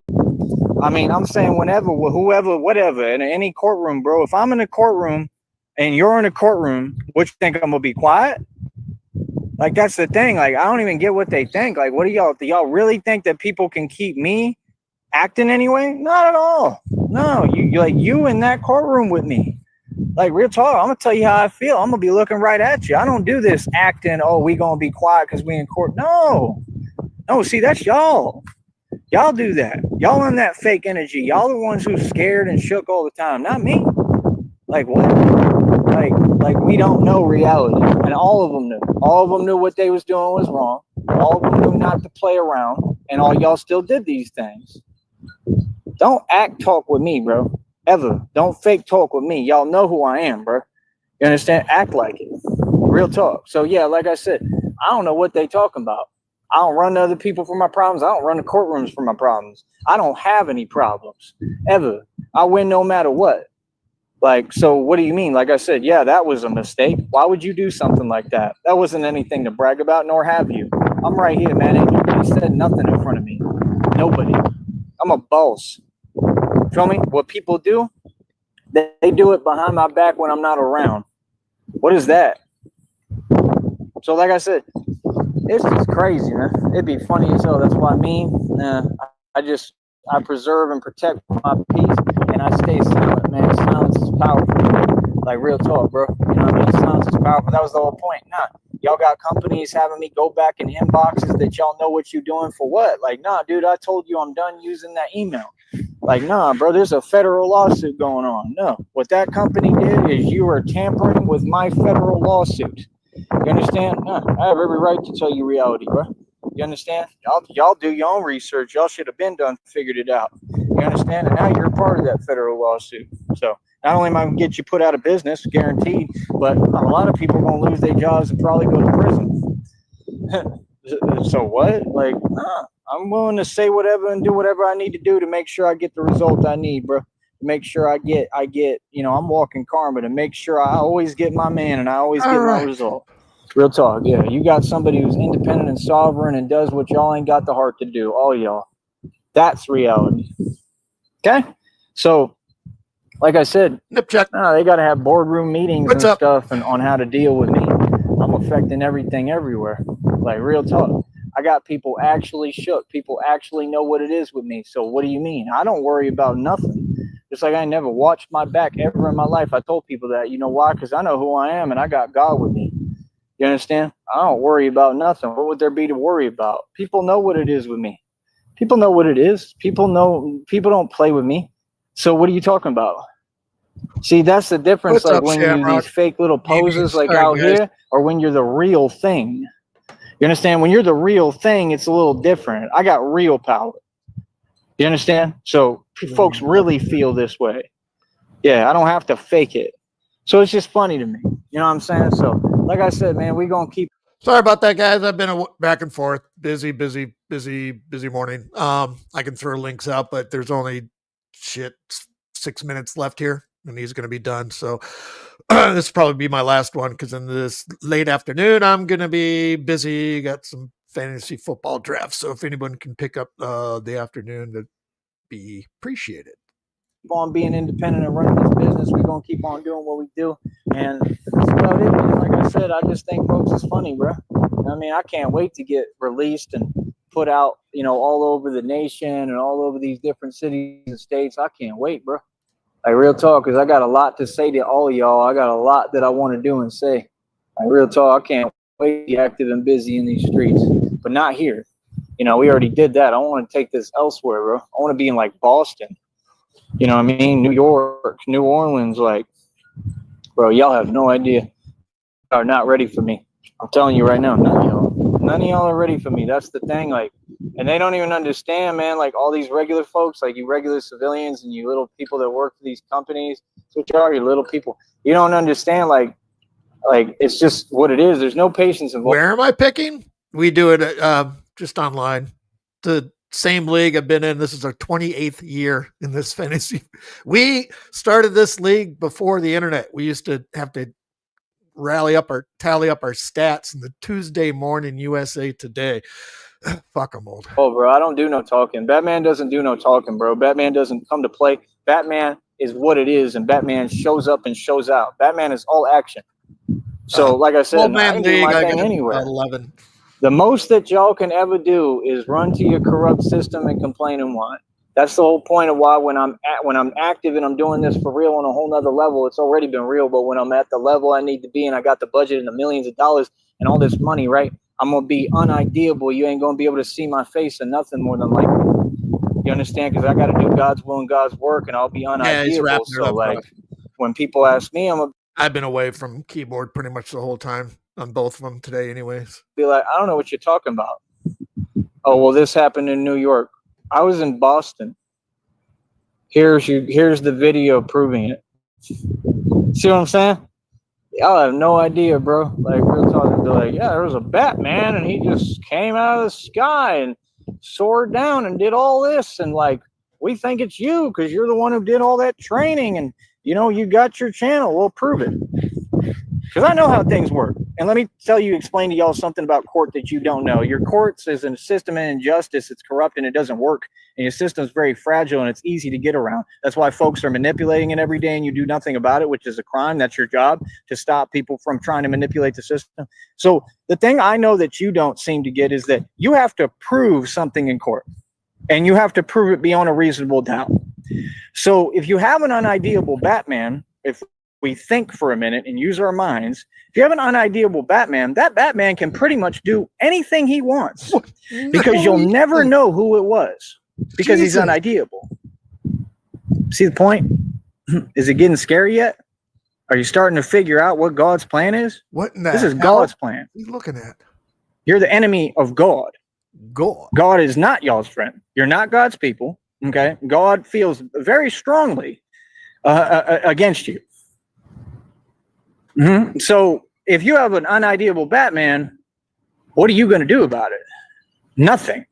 I mean, I'm saying whenever, whoever, whatever, in any courtroom, bro, if I'm in a courtroom and you're in a courtroom, what you think, I'm going to be quiet? Like, that's the thing. Like, I don't even get what they think. Like, what do y'all really think that people can keep me acting anyway? Not at all. No, you in that courtroom with me. Like, real talk, I'm going to tell you how I feel. I'm going to be looking right at you. I don't do this acting, oh, we going to be quiet because we in court. No, see, that's y'all. Y'all do that. Y'all on that fake energy. Y'all the ones who's scared and shook all the time. Not me. Like, what? Like we don't know reality. And all of them knew. All of them knew what they was doing was wrong. All of them knew not to play around. And all y'all still did these things. Don't act talk with me, bro. Ever. Don't fake talk with me. Y'all know who I am, bro. You understand? Act like it. Real talk. So, yeah, like I said, I don't know what they talking about. I don't run to other people for my problems. I don't run to courtrooms for my problems. I don't have any problems. Ever. I win no matter what. Like, so what do you mean? Like I said, yeah, that was a mistake. Why would you do something like that? That wasn't anything to brag about, nor have you. I'm right here, man. Ain't nobody said nothing in front of me. Nobody. I'm a boss. Feel me? What people do, they do it behind my back when I'm not around. What is that? So like I said, it's just crazy, man. It'd be funny as hell. That's what I mean. I preserve and protect my peace, and I stay silent, man. Silence is powerful. Like, real talk, bro. You know what I mean? Silence is powerful. That was the whole point. Nah, y'all got companies having me go back in inboxes that y'all know what you're doing for what? Like, nah, dude, I told you I'm done using that email. Like, nah, bro, there's a federal lawsuit going on. No, what that company did is you are tampering with my federal lawsuit. You understand? Nah, I have every right to tell you reality, bro. You understand? Y'all do your own research. Y'all should have been done, figured it out. You understand? And now you're a part of that federal lawsuit. So not only am I going to get you put out of business, guaranteed, but a lot of people are going to lose their jobs and probably go to prison. So what? Like, nah, I'm willing to say whatever and do whatever I need to do to make sure I get the result I need, bro. To make sure I get, I'm walking karma to make sure I always get my man and I always get my result. Real talk, yeah. You got somebody who's independent and sovereign and does what y'all ain't got the heart to do. All y'all. That's reality. Okay? So, like I said, Nip check. they got to have boardroom meetings What's and up? stuff and on how to deal with me. I'm affecting everything everywhere. Like, real talk. I got people actually shook. People actually know what it is with me. So what do you mean? I don't worry about nothing. Just like I never watched my back ever in my life. I told people that. You know why? Because I know who I am and I got God with me. You understand? I don't worry about nothing. What would there be to worry about? People know what it is with me. People know what it is. People know. People don't play with me. So what are you talking about? See, that's the difference. What's Like up, when you do Shamrock? these fake little poses like Sorry, out guys. here, or when you're the real thing. You understand? When you're the real thing, it's a little different. I got real power. You understand? So folks really feel this way. Yeah, I don't have to fake it. So it's just funny to me. You know what I'm saying? So like I said, man, we're going to keep. Sorry about that, guys. I've been back and forth. Busy morning. I can throw links out, but there's only 6 minutes left here, and he's going to be done. So this will probably be my last one because in this late afternoon, I'm going to be busy. Got some fantasy football drafts. So if anyone can pick up the afternoon, that'd be appreciated. On being independent and running this business. We're gonna keep on doing what we do, and that's about it, man. Like I said, I just think folks is funny, bro. I mean, I can't wait to get released and put out, all over the nation and all over these different cities and states. I can't wait, bro. Like, real talk, because I got a lot to say to all of y'all. I got a lot that I want to do and say. Like, real talk, I can't wait to be active and busy in these streets, but not here. We already did that. I want to take this elsewhere, bro. I want to be in like Boston. You know what I mean? New York, New Orleans, like, bro, y'all have no idea. Are not ready for me. I'm telling you right now, none of y'all are ready for me. That's the thing, like, and they don't even understand, man, like all these regular folks, like you regular civilians and you little people that work for these companies, which are you little people. You don't understand, like it's just what it is. There's no patience involved. Where am I picking? We do it just online. The same league I've been in. This is our 28th year in this fantasy. We started this league before the internet. We used to have to tally up our stats in the Tuesday morning USA Today. Fuck, I'm old. Oh, bro, I don't do no talking. Batman doesn't do no talking, bro. Batman doesn't come to play. Batman is what it is, and Batman shows up and shows out. Batman is all action. So, like I said, I can do my thing anywhere. 11. The most that y'all can ever do is run to your corrupt system and complain and whine. That's the whole point of why when I'm active and I'm doing this for real on a whole nother level, it's already been real. But when I'm at the level I need to be and I got the budget and the millions of dollars and all this money, right? I'm gonna be unideable. You ain't gonna be able to see my face or nothing more than likely. You understand? Because I got to do God's will and God's work, and I'll be unideable. So like, when people ask me, I've been away from keyboard pretty much the whole time on both of them today, anyways. Be like, I don't know what you're talking about. Oh, well, this happened in New York. I was in Boston. Here's the video proving it. See what I'm saying? Y'all have no idea, bro. Like, real talk, they're like, yeah, there was a Batman, and he just came out of the sky and soared down and did all this, and like, we think it's you because you're the one who did all that training, and you got your channel. We'll prove it. Because I know how things work. And let me explain to y'all something about court that you don't know. Your courts is a system of injustice. It's corrupt and it doesn't work. And your system is very fragile and it's easy to get around. That's why folks are manipulating it every day and you do nothing about it, which is a crime. That's your job, to stop people from trying to manipulate the system. So the thing I know that you don't seem to get is that you have to prove something in court. And you have to prove it beyond a reasonable doubt. So if you have an unideable Batman, if we think for a minute and use our minds, if you have an unideable Batman, that Batman can pretty much do anything he wants because you'll never know who it was because he's unideable. See the point? Is it getting scary yet? Are you starting to figure out what God's plan is? What in the This is God's plan. What are you looking at? You're the enemy of God. God is not y'all's friend. You're not God's people. Okay? God feels very strongly against you. Mm-hmm. So if you have an unideable Batman, what are you going to do about it? Nothing.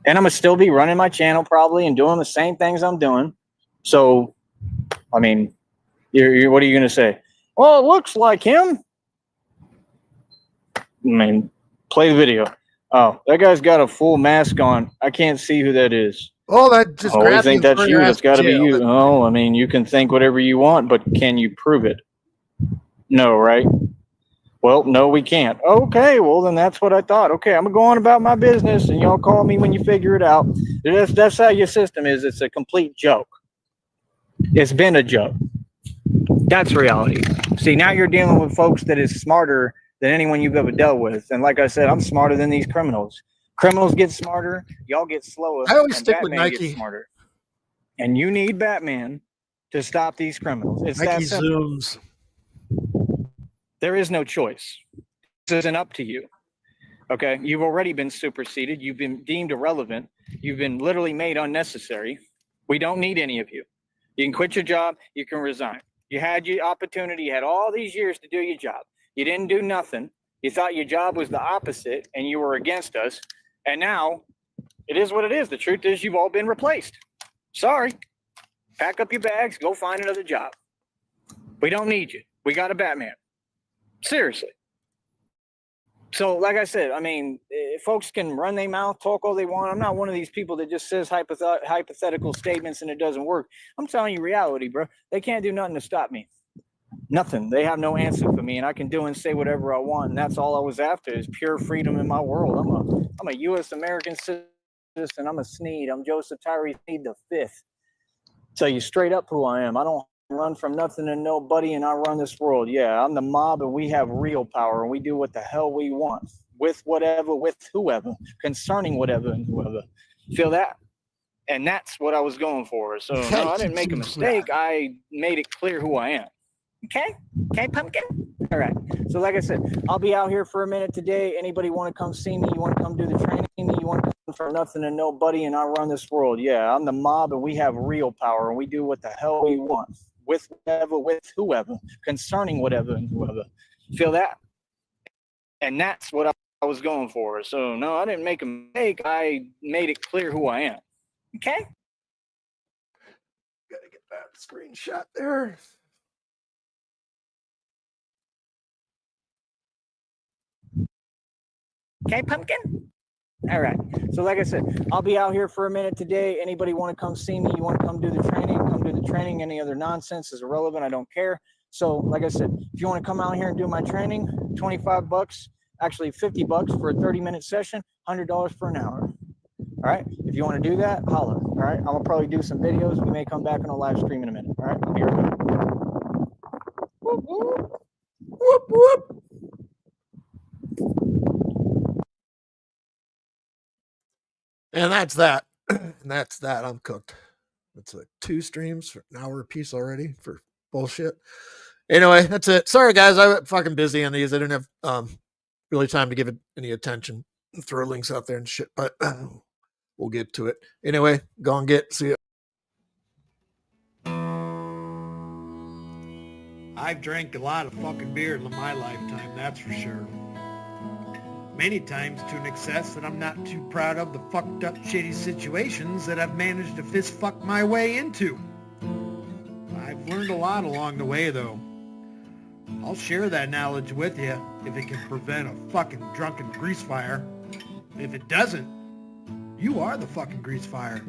And I'm going to still be running my channel probably and doing the same things I'm doing. So, I mean, what are you going to say? Well, it looks like him. I mean, play the video. Oh, that guy's got a full mask on. I can't see who that is. Oh, that just Oh, you grab you think and that's throw you? your ass That's got to in be jail. you. Oh, I mean, you can think whatever you want, but can you prove it? No, right? Well, no, we can't. Okay, well, then that's what I thought. Okay, I'm going to go on about my business, and y'all call me when you figure it out. That's how your system is. It's a complete joke. It's been a joke. That's reality. See, now you're dealing with folks that is smarter than anyone you've ever dealt with. And like I said, I'm smarter than these criminals. Criminals get smarter, y'all get slower, I always and stick with Batman gets Nike. smarter. And you need Batman to stop these criminals. It's Nike that simple. zooms. There is no choice. This isn't up to you. Okay, you've already been superseded. You've been deemed irrelevant. You've been literally made unnecessary. We don't need any of you. You can quit your job. You can resign. You had your opportunity. You had all these years to do your job. You didn't do nothing. You thought your job was the opposite and you were against us. And now it is what it is. The truth is you've all been replaced. Sorry. Pack up your bags. Go find another job. We don't need you. We got a Batman. Seriously. So, like I said, I mean, folks can run their mouth, talk all they want. I'm not one of these people that just says hypothetical statements and it doesn't work. I'm telling you reality, bro. They can't do nothing to stop me. Nothing. They have no answer for me, and I can do and say whatever I want. And that's all I was after is pure freedom in my world. I'm a U.S. American citizen. I'm a Sneed. I'm Joseph Tyree Sneed the Fifth. Tell you straight up who I am. I don't run from nothing and nobody, and I run this world. Yeah, I'm the mob, and we have real power, and we do what the hell we want with whatever, with whoever, concerning whatever and whoever. Feel that? And that's what I was going for. So no, I didn't make a mistake. I made it clear who I am. Okay, pumpkin. All right. So like I said, I'll be out here for a minute today. Anybody want to come see me? You want to come do the training? You want to come from nothing and nobody, and I run this world. Yeah, I'm the mob, and we have real power, and we do what the hell we want with whatever, with whoever, concerning whatever and whoever. Feel that? And that's what I was going for. So no, I didn't make a mistake. I made it clear who I am. Okay. Gotta get that screenshot there. Okay, pumpkin. All right. So like I said, I'll be out here for a minute today. Anybody want to come see me? You want to come do the training? Come do the training. Any other nonsense is irrelevant. I don't care. So like I said, if you want to come out here and do my training, $25, actually $50 for a 30-minute session, $100 for an hour. All right. If you want to do that, holler. All right. I'm gonna probably do some videos. We may come back on a live stream in a minute. All right. I'll be right back. Whoop, whoop. Whoop, whoop. And that's that. And that's that. I'm cooked. It's like 2 streams for an hour a piece already for bullshit. Anyway, that's it. Sorry, guys. I was fucking busy on these. I didn't have really time to give it any attention. Throw links out there and shit, but we'll get to it. Anyway, go and see you. I've drank a lot of fucking beer in my lifetime, that's for sure. Many times to an excess that I'm not too proud of the fucked up shitty situations that I've managed to fist fuck my way into. I've learned a lot along the way though. I'll share that knowledge with you if it can prevent a fucking drunken grease fire. If it doesn't, you are the fucking grease fire.